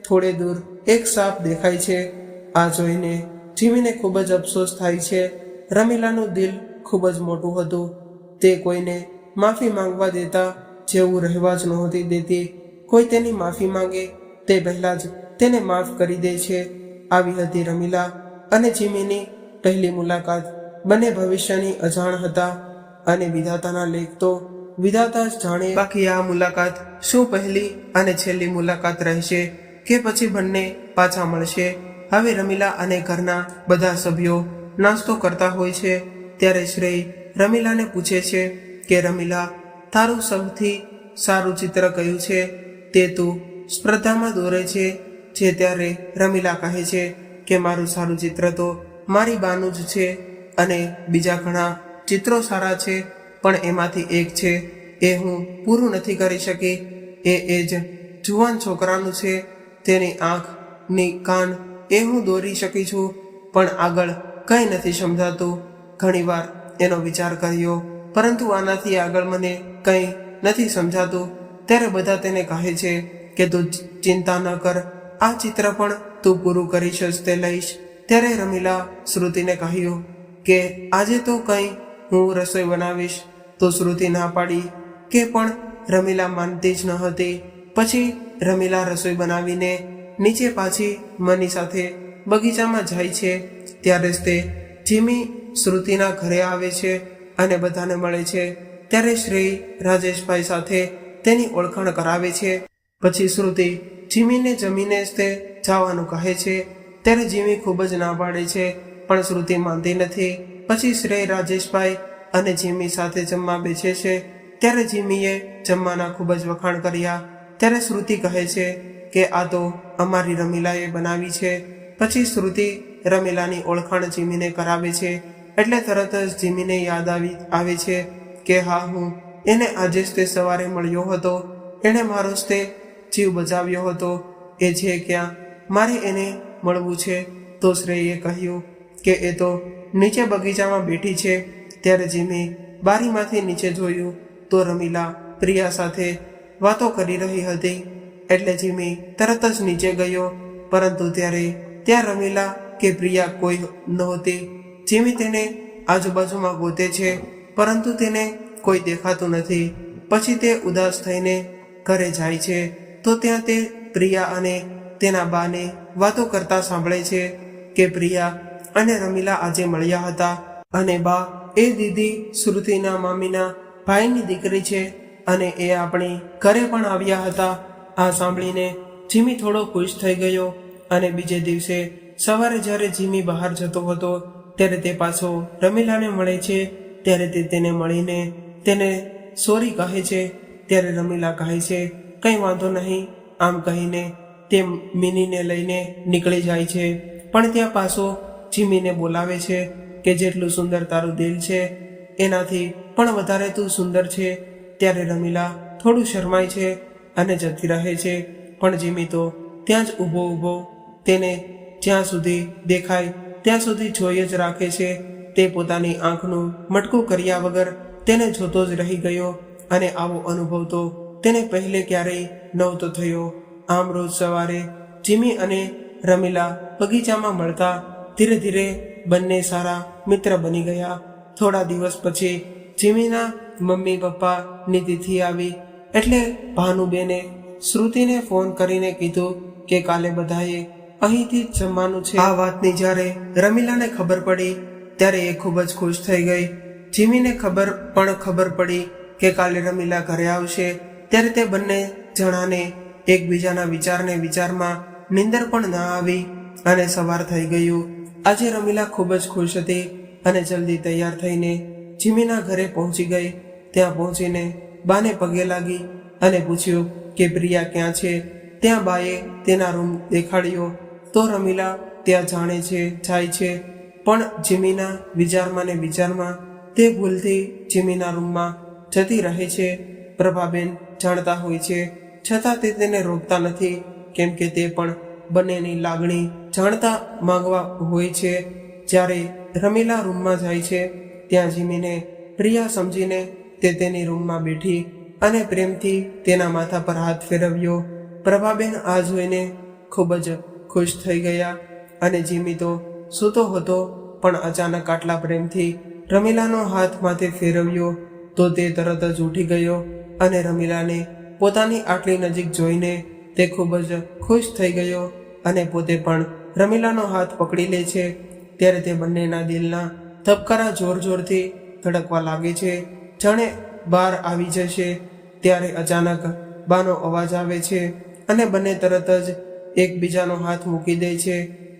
થોડે દૂર એક સાપ દેખાય છે. આ જોઈને જીમીને ખૂબ જ અફસોસ થાય છે. રમીલાનું દિલ ખૂબ જ મોટું હતું. તે કોઈને માફી માંગવા દેતા જેવું રહેવા જ નહોતી દેતી. કોઈ તેની માફી માંગે તે પહેલાં જ તેને માફ કરી દે છે. આવી હતી રમીલા અને જીમીની પહેલી મુલાકાત. બંને ભવિષ્યની અજાણ હતા અને વિધાતાના લેખ તો વિધાતા જ જાણે. બાકી આ મુલાકાત શું પહેલી અને છેલ્લી મુલાકાત રહેશે કે પછી બંને પાછા મળશે હવે રમીલા અને ઘરના બધા સભ્યો નાસ્તો કરતા હોય છે ત્યારે શ્રેય રમીલાને પૂછે છે કે રમીલા, તારું સૌથી સારું ચિત્ર કયું છે તે તું સ્પર્ધામાં દોરે છે? જે ત્યારે રમીલા કહે છે કે મારું સારું ચિત્ર તો મારી બાનું જ છે અને બીજા ઘણા ચિત્રો સારા છે, પણ એમાંથી એક છે એ હું પૂરું નથી કરી શકી. એ જ જુવાન છોકરાનું છે. તેની આંખની કાન એ હું દોરી શકી છું, પણ આગળ કંઈ નથી સમજાતું. ઘણીવાર એનો વિચાર કર્યો, પરંતુ આનાથી આગળ મને કંઈ નથી સમજાતું. ત્યારે બધા તેને કહે છે કે તું ચિંતા ન કર, આ ચિત્ર પણ તું પૂરું કરીશ જ તે લઈશ. ત્યારે રમીલા શ્રુતિને કહ્યું કે આજે તો કંઈ હું રસોઈ બનાવીશ. તો શ્રુતિ ના પાડી કે પણ રમીલા માનતી જ ન હતી. પછી રમીલા રસોઈ બનાવીને નીચે પાછી મની સાથે બગીચામાં જાય છે. ત્યારે જ તે જીમી શ્રુતિના ઘરે આવે છે અને બધાને મળે છે. ત્યારે શ્રેય રાજેશભાઈ સાથે તેની ઓળખાણ કરાવે છે. પછી શ્રુતિ જીમીને જમીને જ તે જવાનું કહે છે. ત્યારે જીમી ખૂબ જ ના પાડે છે, પણ શ્રુતિ માનતી નથી. પછી શ્રેય રાજેશભાઈ અને જીમી સાથે જમવા બેસે છે. ત્યારે જીમીએ જમવાના ખૂબ જ વખાણ કર્યા. ત્યારે શ્રુતિ કહે છે કે આ તો અમારી રમીલાએ બનાવી છે. પછી શ્રુતિ રમીલાની ઓળખાણ જીમીને કરાવે છે. એટલે તરત જ જીમીને યાદ આવે છે કે હા, હું એને આજે જ તે સવારે મળ્યો હતો. એણે મારો જ તે જીવ બચાવ્યો હતો. એ છે ક્યાં? મારે એને મળવું છે. તો શ્રેયે કહ્યું કે એ તો નીચે બગીચામાં બેઠી છે. ત્યારે જીમી બારીમાંથી નીચે જોયું તો રમીલા પ્રિયા સાથે વાતો કરી રહી હતી. એટલે જીમી તરત જ નીચે ગયો, પરંતુ ત્યારે ત્યાં રમીલા કે પ્રિયા કોઈ નહોતી. જીમી તેને આજુબાજુમાં ગોતે છે, પરંતુ તેને કોઈ દેખાતું નથી. પછી તે ઉદાસ થઈને ઘરે જાય છે તો ત્યાં તે પ્રિયા અને તેના બાને વાતો કરતા સાંભળે છે કે પ્રિયા અને રમીલા આજે મળ્યા હતા અને બા એ દીદી શ્રુતિના મામીના ભાઈની દીકરી છે અને એ આપણી ઘરે પણ આવ્યા હતા. આ સાંભળીને જીમી થોડો ખુશ થઈ ગયો અને બીજે દિવસે સવારે જ્યારે જીમી બહાર જતો હતો ત્યારે તે પાછો રમીલાને મળે છે. ત્યારે તે તેને મળીને તેને સોરી કહે છે. ત્યારે રમીલા કહે છે કંઈ વાંધો નહીં. આમ કહીને તે મિનીને લઈને નીકળી જાય છે. પણ ત્યાં પાછો જીમીને બોલાવે છે કે જેટલું સુંદર તારું દિલ છે એનાથી પણ વધારે તું સુંદર છે. ત્યારે રમીલા થોડું શરમાય છે અને જતી રહે છે. પણ જીમી તો ત્યાં જ ઊભો તેને જ્યાં સુધી દેખાય ત્યાં સુધી જોઈ જ રાખે છે. તે પોતાની આંખનું મટકું કર્યા વગર તેને જોતો જ રહી ગયો અને આવો અનુભવ તો તેને પહેલે ક્યારેય નહોતો થયો. આમ રોજ સવારે જીમી અને રમીલા બગીચામાં મળતા. ધીરે ધીરે બંને સારા મિત્ર બની ગયા. થોડા દિવસ પછી જીમીના મમ્મી પપ્પાની તિથિ આવી એટલે ભાનુબેને શ્રુતિને ફોન કરીને કીધું કે કાલે બધાએ અહીંથી જ જમવાનું છે. આ વાતની જ્યારે રમીલાને ખબર પડી ત્યારે એ ખૂબ જ ખુશ થઈ ગઈ. જીમીને ખબર પડી કે કાલે રમીલા ઘરે આવશે ત્યારે તે બંને જણાને એકબીજાના વિચારમાં નીંદર પણ ના આવી અને સવાર થઈ ગયું. આજે રમીલા ખૂબ જ ખુશ હતી અને જલ્દી તૈયાર થઈને જીમીના ઘરે પહોંચી ગઈ. ત્યાં પહોંચીને બાને પગે લાગી અને પૂછ્યું કે પ્રિયા ક્યાં છે. ત્યાં બાએ તેના રૂમ દેખાડ્યો તો રમીલા ત્યાં જાય છે. પણ જીમીના વિચારમાં તે ભૂલથી જીમીના રૂમમાં જતી રહે છે. પ્રભાબેન જાણતા હોય છે છતાં તે તેને રોકતા નથી, કેમ કે તે પણ બંનેની લાગણી જાણતા માંગવા હોય છે. જ્યારે રમીલા રૂમમાં જાય છે ત્યાં જીમીને પ્રિયા સમજીને તે તેની રૂમમાં બેઠી અને પ્રેમથી તેના માથા પર હાથ ફેરવ્યો. પ્રભાબેન આ જોઈને ખૂબ જ ખુશ થઈ ગયા અને જીમી તો સૂતો હતો, પણ અચાનક આટલા પ્રેમથી રમીલાનો હાથ માથે ફેરવ્યો તો તે તરત જ ઉઠી ગયો અને રમીલાને પોતાની આટલી નજીક જોઈને તે ખૂબ જ ખુશ થઈ ગયો અને પોતે પણ રમીલાનો હાથ પકડી લે છે. ત્યારે તે બંનેના દિલના ધબકારા જોરથી ધડકવા લાગે છે, જાણે બહાર આવી જશે. ત્યારે અચાનક બાનો અવાજ આવે છે અને બંને તરત જ એકબીજાનો હાથ મૂકી દે છે.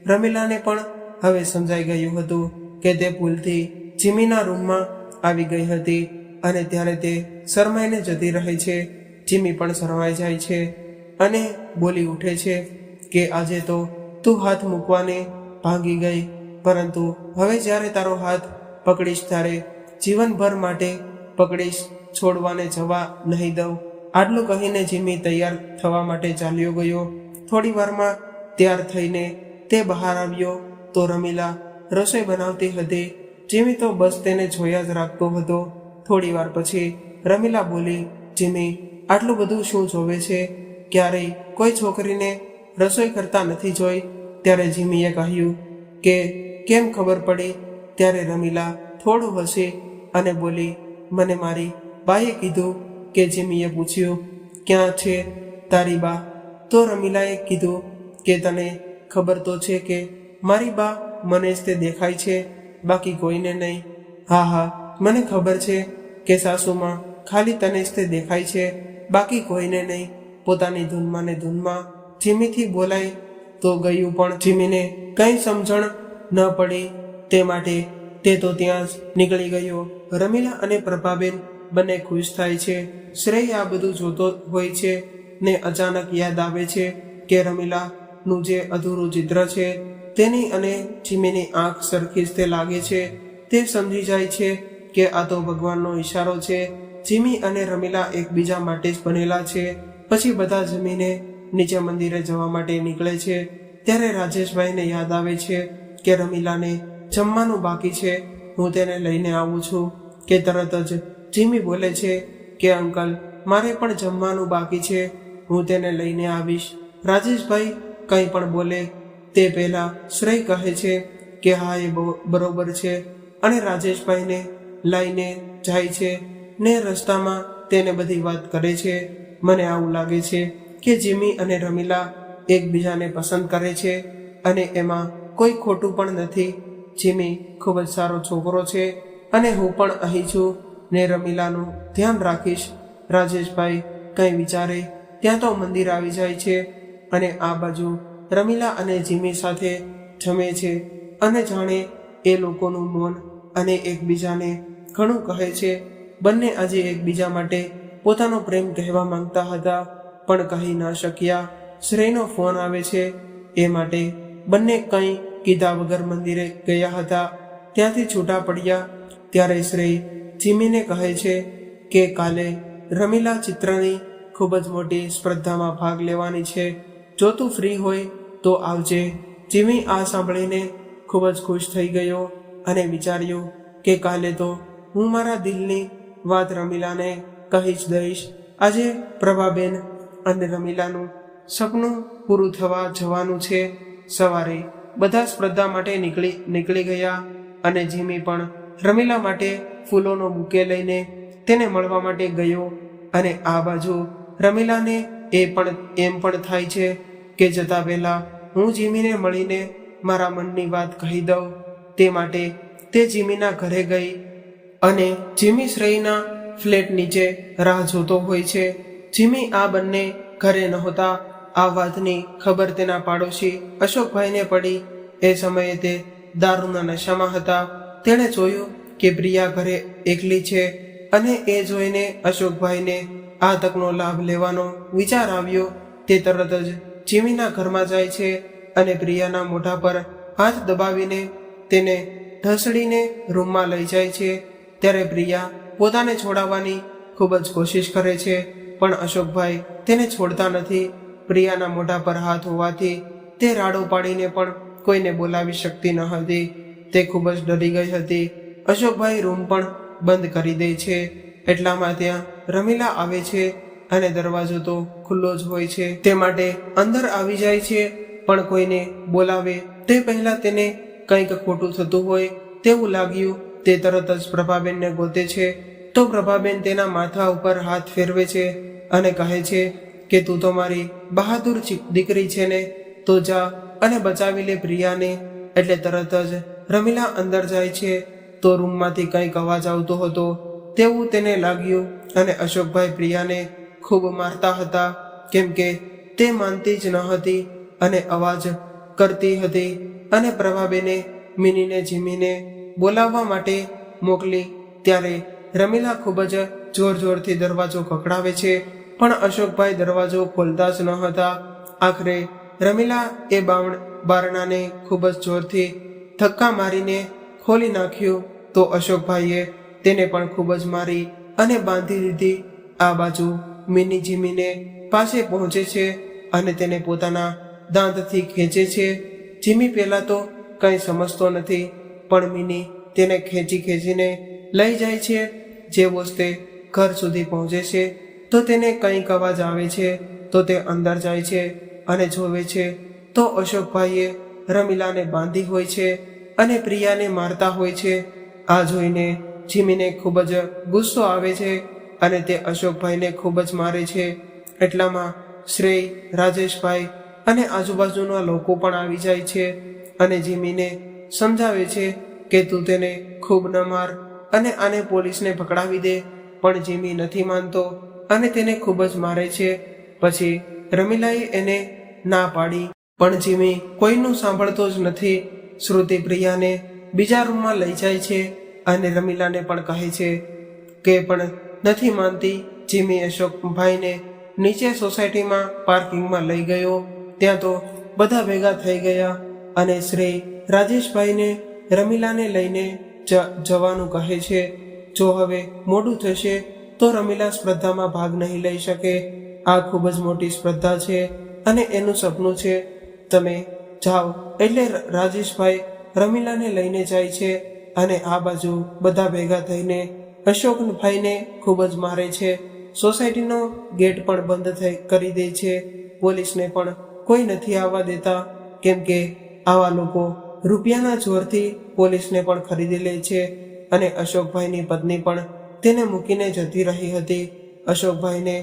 રમીલાને પણ હવે સમજાઈ ગયું હતું કે તે ભૂલથી જીમીના રૂમમાં આવી ગઈ હતી અને ત્યારે તે શરમાઈને જતી રહે છે. જીમી પણ શરમાઈ જાય છે અને બોલી ઉઠે છે કે આજે તો તું હાથ મૂકવાને ભાગી ગઈ, પરંતુ હવે જ્યારે તારો હાથ પકડીશ ત્યારે જીવનભર માટે પકડીશ, છોડવાને જવા નહીં દઉં. આટલું કહીને જીમી તૈયાર થવા માટે ચાલ્યો ગયો. થોડી વારમાં તૈયાર થઈને તે બહાર આવ્યો તો રમીલા રસોઈ બનાવતી હતી. જીમી તો બસ તેને જોયા જ રાખતો હતો. થોડી વાર પછી રમીલા બોલી, જીમી આટલું બધું શું જોવે છે? ક્યારેય કોઈ છોકરીને રસોઈ કરતા નથી જોઈ. ત્યારે જીમીએ કહ્યું કે કેમ ખબર પડી? ત્યારે રમીલા થોડું હસી અને બોલી, મને મારી બાએ કીધું. કે જીમીએ પૂછ્યું, ક્યાં છે તારી બા? તો રમીલાએ કીધું કે તને ખબર તો છે કે મારી બા મને જ તે દેખાય છે, બાકી કોઈને નહીં. હા હા, મને ખબર છે કે સાસુમાં ખાલી તને જ તે દેખાય છે, બાકી કોઈને નહીં. પોતાની ધૂનમાં ને ધૂનમાં જીમીથી બોલાય તો ગયું, પણ જીમીને કંઈ સમજણ ન પડી. તે માટે તે તો ત્યાં જ નીકળી ગયો. રમીલા અને પ્રભાબેન બંને ખુશ થાય છે. શ્રેય આ બધું જોતો હોય છે ને અચાનક યાદ આવે છે કે રમીલાનું જે અધૂરું ચિત્ર છે તેની અને જીમીની આંખ સરખી જ તે લાગે છે. તે સમજી જાય છે કે આ તો ભગવાનનો ઈશારો છે. જીમી અને રમીલા એકબીજા માટે જ બનેલા છે. પછી બધા જમીને નીચે મંદિરે જવા માટે નીકળે છે. ત્યારે રાજેશભાઈને યાદ આવે છે કે રમીલાને જમવાનું બાકી છે, હું તેને લઈને આવું છું. કે તરત જ જીમી બોલે છે કે અંકલ, મારે પણ જમવાનું બાકી છે, હું તેને લઈને આવીશ. રાજેશભાઈ કંઈ પણ બોલે તે પહેલા શ્રેય કહે છે કે હા એ બરોબર છે અને રાજેશભાઈને લઈને જાય છે ને રસ્તામાં તેને બધી વાત કરે છે. મને આવું લાગે છે કે જીમી અને રમીલા એકબીજાને પસંદ કરે છે અને એમાં કોઈ ખોટું પણ નથી. જીમી ખૂબ જ સારો છોકરો છે અને હું પણ અહીં છું ને રમીલાનું ધ્યાન રાખીશ. રાજેશભાઈ કંઈ વિચારે ત્યાં તો મંદિર આવી જાય છે અને આ બાજુ રમીલા અને જીમી સાથે જમે છે અને જાણે એ લોકોનું મૌન અને એકબીજાને ઘણું કહે છે. બંને આજે એકબીજા માટે પોતાનો પ્રેમ કહેવા માંગતા હતા પણ કહી ન શક્યા. શ્રેયનો ફોન આવે છે એ માટે બંને કંઈ કીધા વગર મંદિરે ગયા હતા. ત્યાંથી છૂટા પડ્યા ત્યારે શ્રેય જીમીને કહે છે કે કાલે રમીલા ચિત્રની ખૂબ જ મોટી સ્પર્ધામાં ભાગ લેવાની છે, જો તું ફ્રી હોય તો આવજે. જીમી આ સાંભળીને ખૂબ જ ખુશ થઈ ગયો અને વિચાર્યું કે કાલે તો હું મારા દિલની વાત રમીલાને કહી જ દઈશ. આજે પ્રભાબેન અને રમીલાનું સપનું પૂરું થવા જવાનું છે. સવારે બધા સ્પર્ધા માટે નીકળી ગયા અને જીમી પણ રમીલા માટે ફૂલોનો બુકે લઈને તેને મળવા માટે ગયો. અને આ બાજુ રમીલાને એમ પણ થાય છે કે જતા પહેલા હું જીમીને મળીને મારા મનની વાત કહી દઉં. તે માટે તે જીમીના ઘરે ગઈ અને જીમી શ્રેયના ફ્લેટ નીચે રાહ જોતો હોય છે. જીમી આ બંને ઘરે નહોતા. આ વાતની ખબર તેના પાડોશી અશોકભાઈને પડી. એ સમયે તે દારૂના નશામાં હતા. તેણે જોયું કે પ્રિયા ઘરે એકલી છે અને એ જોઈને અશોકભાઈને આ તકનો લાભ લેવાનો વિચાર આવ્યો. તે તરત જ જીમીના ઘરમાં જાય છે અને પ્રિયાના મોઢા પર હાથ દબાવીને તેને ઢસડીને રૂમમાં લઈ જાય છે. ત્યારે પ્રિયા પોતાને છોડાવવાની ખૂબ જ કોશિશ કરે છે પણ અશોકભાઈ તેને છોડતા નથી. પ્રિયાના મોઢા પર હાથ હોવાથી તે રાડો પાડીને પણ કોઈને બોલાવી શકતી ન હતી. તે ખૂબ જ ડરી ગઈ હતી. અશોકભાઈ રૂમ પણ બંધ કરી દે છે. એટલામાં ત્યાં રમીલા આવે છે અને દરવાજો તો ખુલ્લો જ હોય છે. તે માટે અંદર આવી જાય છે પણ કોઈને બોલાવે તે પહેલા તેને કંઈક ખોટું થતું હોય તેવું લાગ્યું. તે તરત જ પ્રભાબેનને ગોતે છે તો પ્રભાબેન તેના માથા ઉપર હાથ ફેરવે છે અને કહે છે કે તું તો મારી બહાદુર દીકરી છે ને, તો જા અને બચાવી લે પ્રિયાને. એટલે તરત જ રમીલા અંદર જાય છે તો રૂમમાંથી કંઈક અવાજ આવતો હતો તેવું તેને લાગ્યું અને અશોકભાઈ પ્રિયાને ખૂબ મારતા હતા કેમ કે તે માનતી જ ન હતી અને અવાજ કરતી હતી. અને પ્રભાબેને મિનીને જીમીને બોલાવવા માટે મોકલી ત્યારે રમીલા ખૂબ જ જોર જોરથી દરવાજો ખખડાવે છે, પણ અશોકભાઈ દરવાજો ખોલતા જ ન હતા. આખરે રમીલા એ બારણાને ખૂબ જ જોરથી ધક્કા મારીને ખોલી નાખ્યું તો અશોકભાઈએ તેને પણ ખૂબ જ મારી અને બાંધી દીધી. આ બાજુ મિની જીમીને પાસે પહોંચે છે અને તેને પોતાના દાંતથી ખેંચે છે. જીમી પહેલાં તો કંઈ સમજતો નથી, પણ મિની તેને ખેંચીને લઈ જાય છે. જેવો જ તે ઘર સુધી પહોંચે છે તો તેને કંઈક અવાજ આવે છે તો તે અંદર જાય છે અને જોવે છે તો અશોકભાઈએ રમીલાને બાંધી હોય છે અને પ્રિયાને મારતા હોય છે. આ જોઈને જીમીને ખૂબ જ ગુસ્સો આવે છે અને તે અશોકભાઈને ખૂબ જ મારે છે. એટલામાં શ્રેય, રાજેશભાઈ અને આજુબાજુના લોકો પણ આવી જાય છે અને જીમીને સમજાવે છે કે તું તેને ખૂબ ન માર અને આને પોલીસને પકડાવી દે. પણ જીમી નથી માનતો અને તેને ખૂબ જ મારે છે. પછી રમીલાએ એને ના પાડી, પણ જીમી કોઈનું સાંભળતો જ નથી. શ્રુતિ પ્રિયાને બીજા રૂમમાં લઈ જાય છે અને રમીલાને પણ કહે છે કે પણ નથી માનતી. જીમી અશોકભાઈને નીચે સોસાયટીમાં પાર્કિંગમાં લઈ ગયો. ત્યાં તો બધા ભેગા થઈ ગયા અને શ્રેય રાજેશભાઈને રમીલાને લઈને જવાનું કહે છે. જો હવે મોડું થશે તો રમીલા સ્પર્ધામાં ભાગ નહીં લઈ શકે. આ ખૂબ જ મોટી સ્પર્ધા છે અને એનું સપનું છે. તમે જાઓ. એટલે રાજેશભાઈ રમીલાને લઈને જાય છે અને આ બાજુ બધા ભેગા થઈને અશોકભાઈને ખૂબ જ મારે છે. સોસાયટીનો ગેટ પણ બંધ કરી દે છે. પોલીસને પણ કોઈ નથી આવવા દેતા, કેમ કે આવા લોકો રૂપિયાના જોરથી પોલીસને પણ ખરીદી લે છે. અને અશોકભાઈની પત્ની પણ તેને મૂકીને જતી રહી હતી. અશોકભાઈને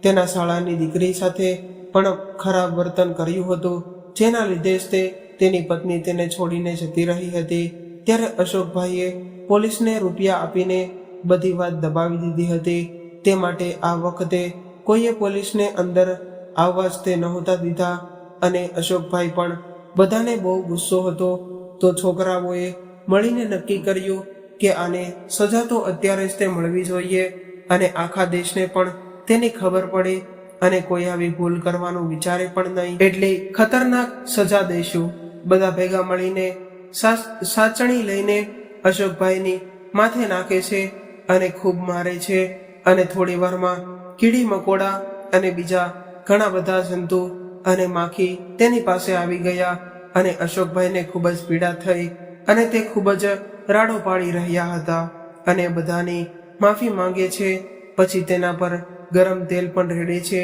તેના શાળાની દીકરી સાથે પણ ખરાબ વર્તન કર્યું હતું, જેના લીધે જ તેની પત્ની તેને છોડીને જતી રહી હતી. ત્યારે અશોકભાઈએ પોલીસને રૂપિયા આપીને બધી વાત દબાવી દીધી હતી. તે માટે આ વખતે કોઈએ પોલીસને અંદર આવવા જ તે નહોતા દીધા અને અશોકભાઈ પણ બધાને બહુ ગુસ્સો હતો. તો છોકરાઓએ મળીને નક્કી કર્યું કે આને સજા તો અત્યારે જ તે મળવી જોઈએ અને આખા દેશને પણ તેની ખબર પડે અને કોઈ આવી ભૂલ કરવાનું વિચારે પણ નહીં. એટલે ખતરનાક સજા દઈશું. બધા ભેગા મળીને સાચણી લઈને અશોકભાઈની માથે નાખે છે અને ખૂબ મારે છે. અને થોડી વારમાં કીડી મકોડા અને બીજા ઘણા બધા જંતુ અને માખી તેની પાસે આવી ગયા અને અશોકભાઈને ખૂબ જ પીડા થઈ અને તે ખૂબ જ રાડો પાડી રહ્યા હતા અને બધાની માફી માંગે છે. પછી તેના પર ગરમ તેલ પણ રેડે છે.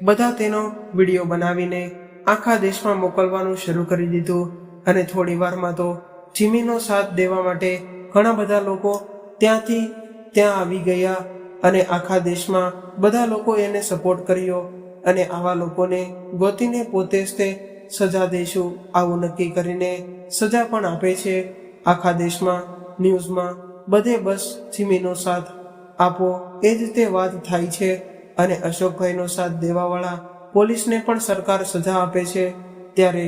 બધા તેનો વિડીયો બનાવીને આખા દેશમાં મોકલવાનું શરૂ કરી દીધું અને થોડી વારમાં તો જીમીનો સાથ દેવા માટે ઘણા બધા લોકો ત્યાં આવી ગયા અને આખા દેશમાં બધા લોકો એને સપોર્ટ કર્યો અને આવા લોકોને ગોતીને પોતે જ તે સજા દઈશું આવું નક્કી કરીને સજા પણ આપે છે. આખા દેશમાં ન્યૂઝમાં બધે બસ જીમીનો સાથ આપો એ જ તે વાત થાય છે અને અશોકભાઈનો સાથ દેવાવાળા પોલીસને પણ સરકાર સજા આપે છે. ત્યારે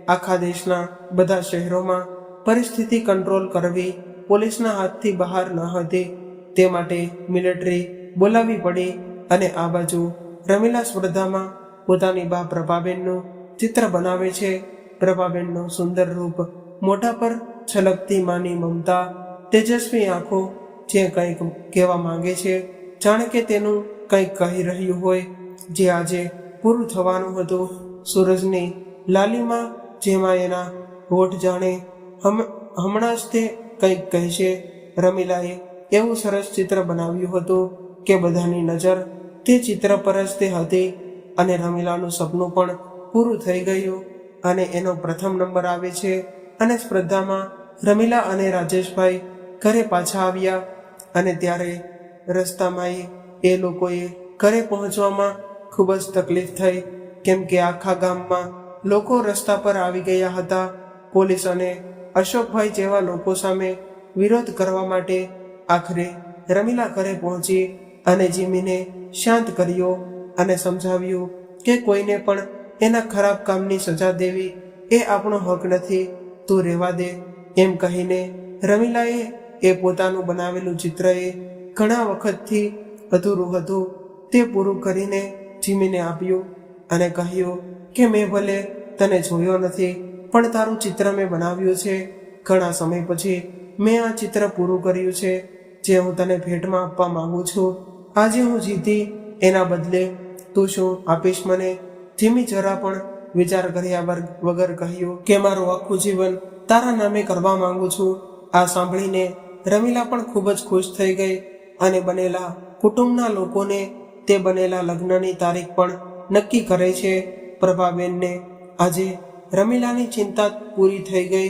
આખા દેશના બધા શહેરોમાં પરિસ્થિતિ કંટ્રોલ કરવી પોલીસના હાથથી બહાર ન હતી. તે માટે મિલિટરી બોલાવવી પડી અને આ બાજુ રમીલા સ્પર્ધામાં પોતાની બા પ્રભાબેનનું ચિત્ર બનાવે છે. પ્રભાબેનનું સુંદર રૂપ, મોઢા પર છલકતી માની મમતા, તેજસ્વી આંખો, જે કંઈક કહેવા માંગે છે, જાણે કે તેનું કંઈક કહી રહ્યું હોય, જે આજે પૂરું થવાનું હતું. સૂરજની લાલીમાં જેમાં એના હોઠ જાણે હમણાં જ તે કંઈક કહેશે. રમીલાએ એવું સરસ ચિત્ર બનાવ્યું હતું કે બધાની નજર તે ચિત્ર પર જ તે હતી અને રમીલાનું સપનું પણ પૂરું થઈ ગયું અને એનો પ્રથમ નંબર આવે છે. અને સ્પર્ધામાં રમીલા અને રાજેશભાઈ ઘરે પાછા આવ્યા અને ત્યારે રસ્તામાં એ લોકોએ ઘરે પહોંચવામાં ખૂબ જ તકલીફ થઈ, કેમ કે આખા ગામમાં લોકો રસ્તા પર આવી ગયા હતા. પોલીસ અને અશોકભાઈ જેવા લોકો સામે વિરોધ કરવા માટે આખરે રમીલા ઘરે પહોંચી અને જીમીને શાંત કર્યો અને સમજાવ્યું કે કોઈને પણ એના ખરાબ કામની સજા દેવી એ આપણો હક નથી. તું રહેવા દે. એમ કહીને રમીલાએ એ પોતાનું બનાવેલું ચિત્ર એ ઘણા વખતથી અધૂરું હતું તે પૂરું કરીને જીમીને આપ્યું અને કહ્યું કે મેં ભલે તને જોયો નથી, પણ તારું ચિત્ર મેં બનાવ્યું છે. ઘણા સમય પછી મેં આ ચિત્ર પૂરું કર્યું છે, જે હું તને ભેટમાં આપવા માંગુ છું. આજે હું જીતી, એના બદલે તું શું આપીશ મને? જીમી જરા પણ વિચાર કર્યા વગર કહ્યું કે મારું આખું જીવન તારા નામે કરવા માંગુ છું. આ સાંભળીને રમીલા પણ ખૂબ જ ખુશ થઈ ગઈ અને બનેલા કુટુંબના લોકોને તે બનેલા લગ્નની તારીખ પણ નક્કી કરે છે. પ્રભાબેનને આજે રમીલાની ચિંતા પૂરી થઈ ગઈ.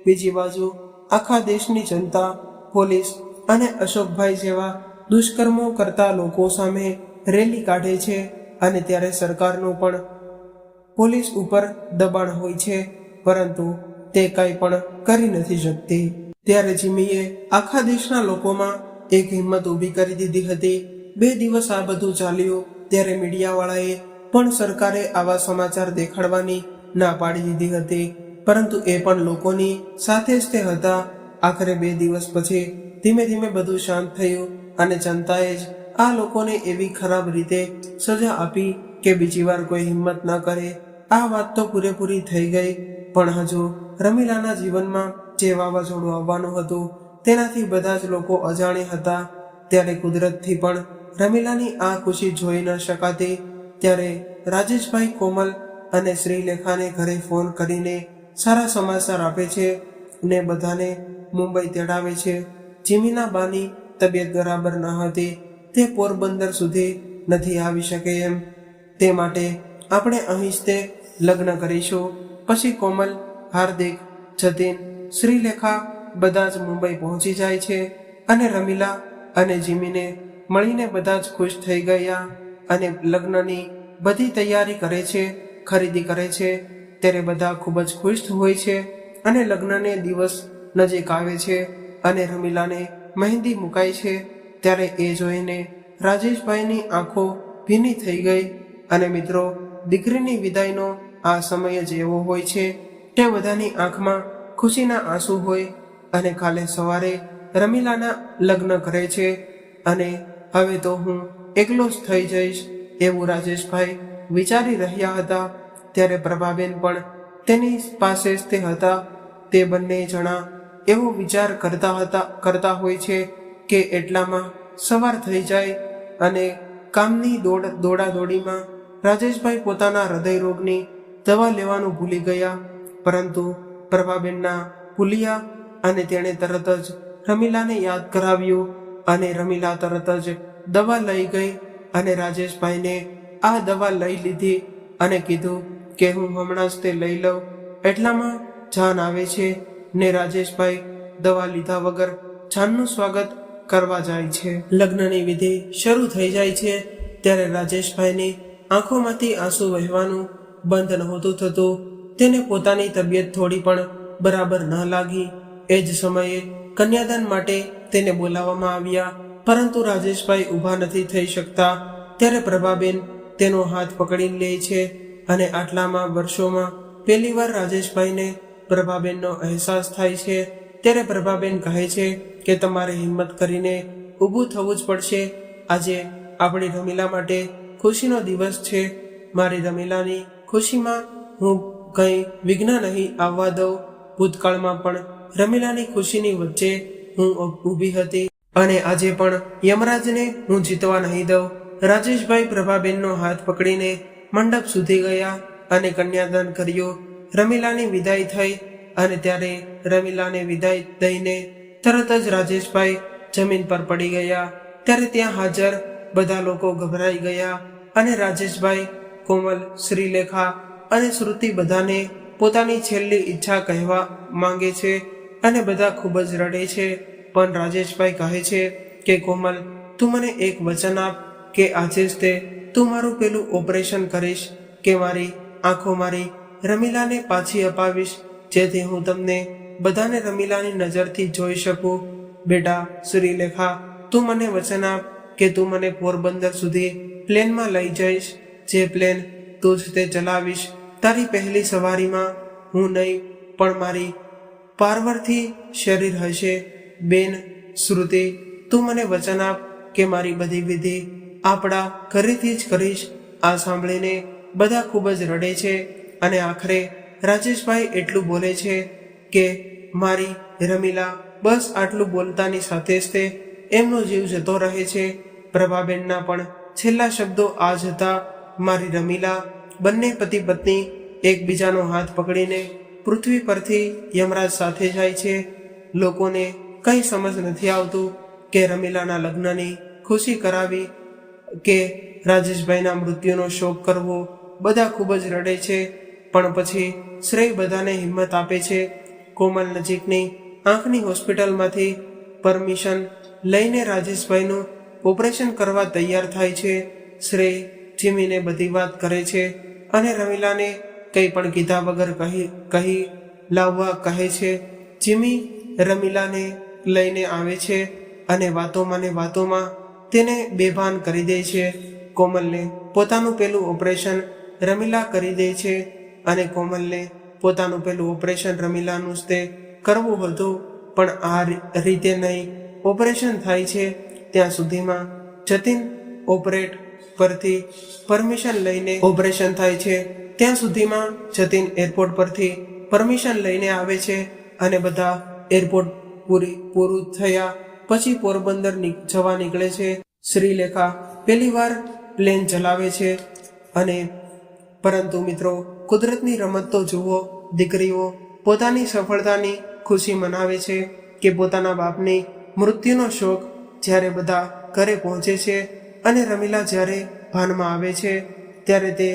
બીજી બાજુ આખા દેશની જનતા પોલીસ અને અશોકભાઈ જેવા દુષ્કર્મો કરતા લોકો સામે રેલી કાઢે છે અને ત્યારે સરકારનું પણ પોલીસ ઉપર દબાણ હોય છે, પરંતુ તે કંઈ પણ કરી નથી શકતી. ત્યારે જીમીએ આખા દેશના લોકોમાં એક હિંમત ઊભી કરી દીધી હતી. 2 દિવસ આ બધું ચાલ્યું ત્યારે મીડિયાવાળાએ પણ સરકારે આવા સમાચાર દેખાડવાની ના પાડી દીધી હતી, પરંતુ એ પણ લોકોની સાથે જ તે હતા. આખરે 2 દિવસ પછી ધીમે ધીમે બધું શાંત થયું અને જનતાએ જ આ લોકોને એવી ખરાબ રીતે સજા આપી કે બીજી વાર કોઈ હિંમત ન કરે. આ વાત તો પૂરેપૂરી થઈ ગઈ, પણ હજુ રમીલાના જીવનમાં જે વાવાઝોડું આવવાનું હતું તેનાથી બધા જ લોકો અજાણ્યા હતા. ત્યારે કુદરતથી પણ રમીલાની આ ખુશી જોઈ ન શકાતી. ત્યારે રાજેશભાઈ કોમલ અને શ્રીલેખાને ઘરે ફોન કરીને સારા સમાચાર આપે છે ને બધાને મુંબઈ તેડાવે છે. જીમીના બાની તબિયત બરાબર ન હતી, તે પોરબંદર સુધી નથી આવી શકે એમ, તે માટે આપણે અહીં જ તે લગ્ન કરીશું. પછી કોમલ, હાર્દિક, જતીન, શ્રીલેખા બધા જ મુંબઈ પહોંચી જાય છે અને રમીલા અને જીમીને મળીને બધા જ ખુશ થઈ ગયા અને લગ્નની બધી તૈયારી કરે છે, ખરીદી કરે છે. ત્યારે બધા ખૂબ જ ખુશ હોય છે અને લગ્નને દિવસ નજીક આવે છે અને રમીલાને મહેંદી મુકાય છે. ત્યારે એ જોઈને રાજેશભાઈની આંખો ભીની થઈ ગઈ. અને મિત્રો, દીકરીની વિદાયનો આ સમય જ એવો હોય છે કે બધાની આંખમાં ખુશીના આંસુ હોય. અને કાલે સવારે રમીલાના લગ્ન કરે છે અને હવે તો હું એકલો જ થઈ જઈશ એવું રાજેશભાઈ વિચારી રહ્યા હતા. ત્યારે પ્રભાબેન પણ તેની પાસે જ તે હતા. તે બંને જણા એવો વિચાર કરતા હોય છે કે એટલામાં સવાર થઈ જાય અને કામની દોડાદોડીમાં રાજેશભાઈ પોતાના હૃદયરોગની દવા લેવાનું ભૂલી ગયા. પરંતુ પ્રભાબેનના ભૂલ્યા અને તેણે તરત જ રમીલાને યાદ કરાવ્યું અને રમીલા તરત જ દવા લઈ ગઈ અને રાજેશભાઈને આ દવા લઈ લીધી અને કીધું કે હું હમણાં જ તે લઈ લઉં. એટલામાં જાન આવે છે ને રાજેશભાઈ દવા લીધા વગર જાનનું સ્વાગત કરવા જાય છે. લગ્નની વિધિ શરૂ થઈ જાય છે ત્યારે રાજેશભાઈની આંખોમાંથી આંસુ વહેવાનું બંધ નહોતું થતું. તેને પોતાની તબિયત થોડી પણ બરાબર ન લાગી. એ જ સમયે કન્યાદાન માટે તેને બોલાવવામાં આવ્યા, પરંતુ રાજેશભાઈ ઊભા નથી થઈ શકતા. ત્યારે પ્રભાબેન તેનો હાથ પકડી લે છે અને આટલામાં વર્ષોમાં પહેલીવાર રાજેશભાઈને પ્રભાબેનનો અહેસાસ થાય છે. ત્યારે પ્રભાબેન કહે છે કે તમારે હિંમત કરીને ઊભું થવું જ પડશે. આજે આપણી રમીલા માટે ખુશીનો દિવસ છે. મારી રમીલાની ખુશીમાં હું કંઈ વિઘ્ન નહીં આવવા દઉં. ભૂતકાળમાં પણ રમીલાની ખુશીની વચ્ચે હું ઊભી હતી અને આજે પણ યમરાજને હું જીતવા નહીં દઉં. રાજેશભાઈ પ્રભાબેનનો હાથ પકડીને મંડપ સુધી ગયા અને કન્યાદાન કર્યું. રમીલાની વિદાય થઈ અને ત્યારે રમીલાને વિદાય દઈને તરત જ રાજેશભાઈ જમીન પર પડી ગયા. ત્યારે ત્યાં હાજર બધા લોકો ગભરાઈ ગયા અને રાજેશભાઈ, કોમલ, શ્રીલેખા અને શ્રુતિ બધાને પોતાની છેલ્લી ઈચ્છા કહેવા માંગે છે અને બધા ખૂબ જ રડે છે. પણ રાજેશભાઈ કહે છે કે કોમલ, તું મને એક વચન આપ કે આજે જ તે તું મારું પેલું ઓપરેશન કરીશ, કે મારી આંખો મારી રમીલાને પાછી અપાવીશ, જેથી હું તમને બધાને રમીલાની નજરથી જોઈ શકું. બેટા શ્રીલેખા, તું મને વચન આપ કે તું મને પોરબંદર સુધી પ્લેનમાં લઈ જઈશ. જે પ્લેન તું જ તે ચલાવીશ. તારી પહેલી સવારીમાં હું નહીં પણ મારી પારવરથી શરીર હશે. બેન શ્રુતિ, તું મને વચન આપ કે મારી બધી વિધિ આપણા ઘરેથી જ કરીશ. આ સાંભળીને બધા ખૂબ જ રડે છે અને આખરે રાજેશભાઈ એટલું બોલે છે કે મારી રમીલા, બસ આટલું બોલતાની સાથે જ તે એમનો જીવ જતો રહે છે. પ્રભાબેનના પણ છેલ્લા શબ્દો આ જ હતા, મારી રમીલા. બંને પતિ પત્ની એકબીજાનો હાથ પકડીને પૃથ્વી પરથી યમરાજ સાથે જાય છે. લોકોને કંઈ સમજ નથી આવતું કે રમીલાના લગ્નની ખુશી કરાવી કે રાજેશભાઈના મૃત્યુનો શોક કરવો. બધા ખૂબ જ રડે છે, પણ પછી શ્રેય બધાને હિંમત આપે છે. કોમલ નજીકની આંખની હોસ્પિટલમાંથી પરમિશન લઈને રાજેશભાઈનું ઓપરેશન કરવા તૈયાર થાય છે. શ્રેય જીમીને બધી વાત કરે છે અને રમીલાને કંઈ પણ કીધા વગર કહી લાવવા કહે છે. જીમી રમીલાને લઈને આવે છે અને વાતોમાં ને વાતોમાં તેને બેભાન કરી દે છે. કોમલને પોતાનું પેલું ઓપરેશન રમીલા કરી દે છે અને કોમલને પોતાનું પેલું ઓપરેશન રમીલાનું જ તે કરવું હતું, પણ આ રીતે નહીં. ઓપરેશન થાય છે ત્યાં સુધીમાં જતીન ઓપરેટ પરથી પરમિશન લઈને ઓપરેશન થાય છે ત્યાં સુધીમાં જતીન એરપોર્ટ પરથી પરમિશન લઈને આવે છે અને બધા એરપોર્ટ પૂરું થયા પછી પોરબંદર જવા નીકળે છે. શ્રીલેખા પહેલી વાર પ્લેન ચલાવે છે અને પરંતુ મિત્રો, કુદરતની રમત તો જુઓ. દીકરીઓ પોતાની સફળતાની ખુશી મનાવે છે કે પોતાના બાપની મૃત્યુનો શોક જ્યારે બધા ઘરે પહોંચે છે અને રમીલા જ્યારે ભાનમાં આવે છે ત્યારે તે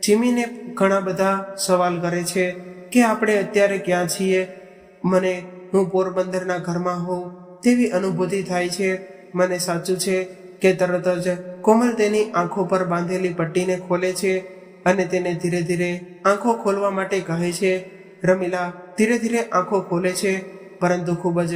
જીમીને ઘણા બધા સવાલ કરે છે કે આપણે અત્યારે ક્યાં છીએ. મને હું પોરબંદરના ઘરમાં હોઉં તેવી અનુભૂતિ થાય છે. મને સાચું છે કે તરત જ કોમલ તેની આંખો પર બાંધેલી પટ્ટીને ખોલે છે અને તેને ધીરે ધીરે આંખો ખોલવા માટે કહે છે. રમીલા ધીરે ધીરે આંખો ખોલે છે, પરંતુ ખૂબ જ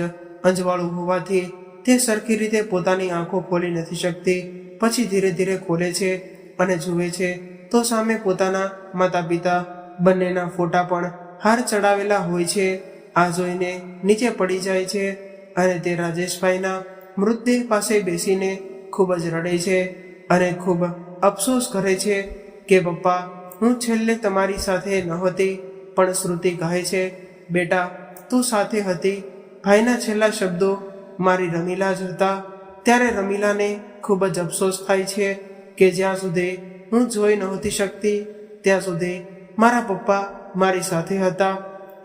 અંજવાળું હોવાથી તે સરખી રીતે પોતાની આંખો ખોલી નથી શકતી. પછી ધીરે ધીરે ખોલે છે અને જુએ છે તો સામે પોતાના માતા પિતા બંનેના ફોટા પણ હાર ચડાવેલા હોય છે. આ જોઈને નીચે પડી જાય છે અને તે રાજેશભાઈના મૃતદેહ પાસે બેસીને ખૂબ જ રડે છે અને ખૂબ અફસોસ કરે છે કે પપ્પા, હું છેલ્લે તમારી સાથે નહોતી. પણ શ્રુતિ કહે છે, બેટા તું સાથે હતી. ભાઈના છેલ્લા શબ્દો મારી રમીલા જ હતા. ત્યારે રમીલાને ખૂબ જ અફસોસ થાય છે કે જ્યાં સુધી હું જોઈ નહોતી શકતી ત્યાં સુધી મારા પપ્પા મારી સાથે હતા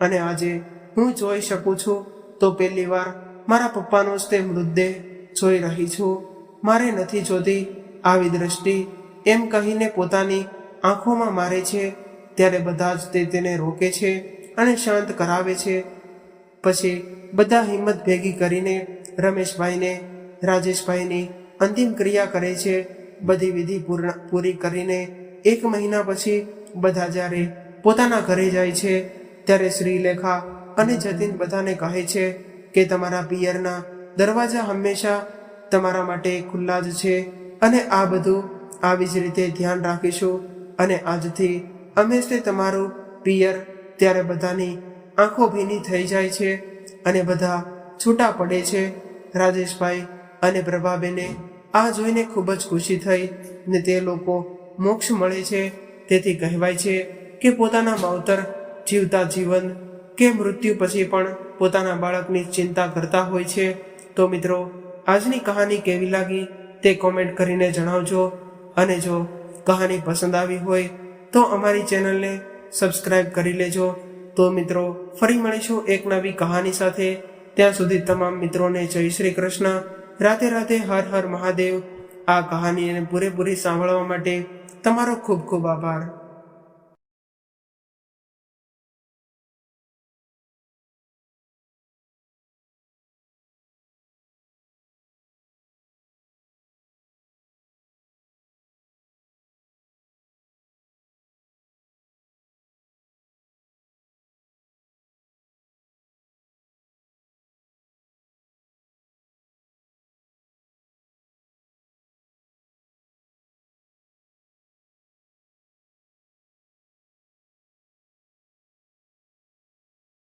અને આજે હું જોઈ શકું છું તો પહેલી વાર મારા પપ્પાનો જ તે મૃતદેહ જોઈ રહી છું. મારે નથી જોતી આવી દ્રષ્ટિ, એમ કહીને પોતાની આંખોમાં મારે છે. ત્યારે બધા જ તેને રોકે છે અને શાંત કરાવે છે. પછી બધા હિંમત ભેગી કરીને રમેશભાઈને રાજેશભાઈની અંતિમ ક્રિયા કરે છે. બધી વિધિ પૂરી કરીને 1 મહિના પછી બધા જ્યારે પોતાના ઘરે જાય છે ત્યારે શ્રીલેખા અને જતીન બધાને કહે છે કે તમારા પિયરના દરવાજા હંમેશા તમારા માટે ખુલ્લા જ છે અને આ બધું આવી જ રીતે ધ્યાન રાખીશું અને આજથી અમે તે તમારું પિયર. ત્યારે બધાની આંખો ભીની થઈ જાય છે અને બધા છૂટા પડે છે. રાજેશભાઈ અને પ્રભાબેને આ જોઈને ખૂબ જ ખુશી થઈ ને તે લોકો મોક્ષ મળે છે. તેથી કહેવાય છે કે પોતાના માવતર જીવતા જીવન કે મૃત્યુ પછી પણ પોતાના બાળકની ચિંતા કરતા હોય છે. તો મિત્રો, આજની કહાની કેવી લાગી તે કોમેન્ટ કરીને જણાવજો અને જો કહાની પસંદ આવી હોય તો અમારી ચેનલને સબસ્ક્રાઈબ કરી લેજો. તો મિત્રો, ફરી મળીશું એક નવી કહાની સાથે. ત્યાં સુધી તમામ મિત્રોને જય શ્રી કૃષ્ણ. રાધે રાધે, હર હર મહાદેવ. આ કહાનીને પૂરેપૂરી સાંભળવા માટે તમારો ખૂબ ખૂબ આભાર.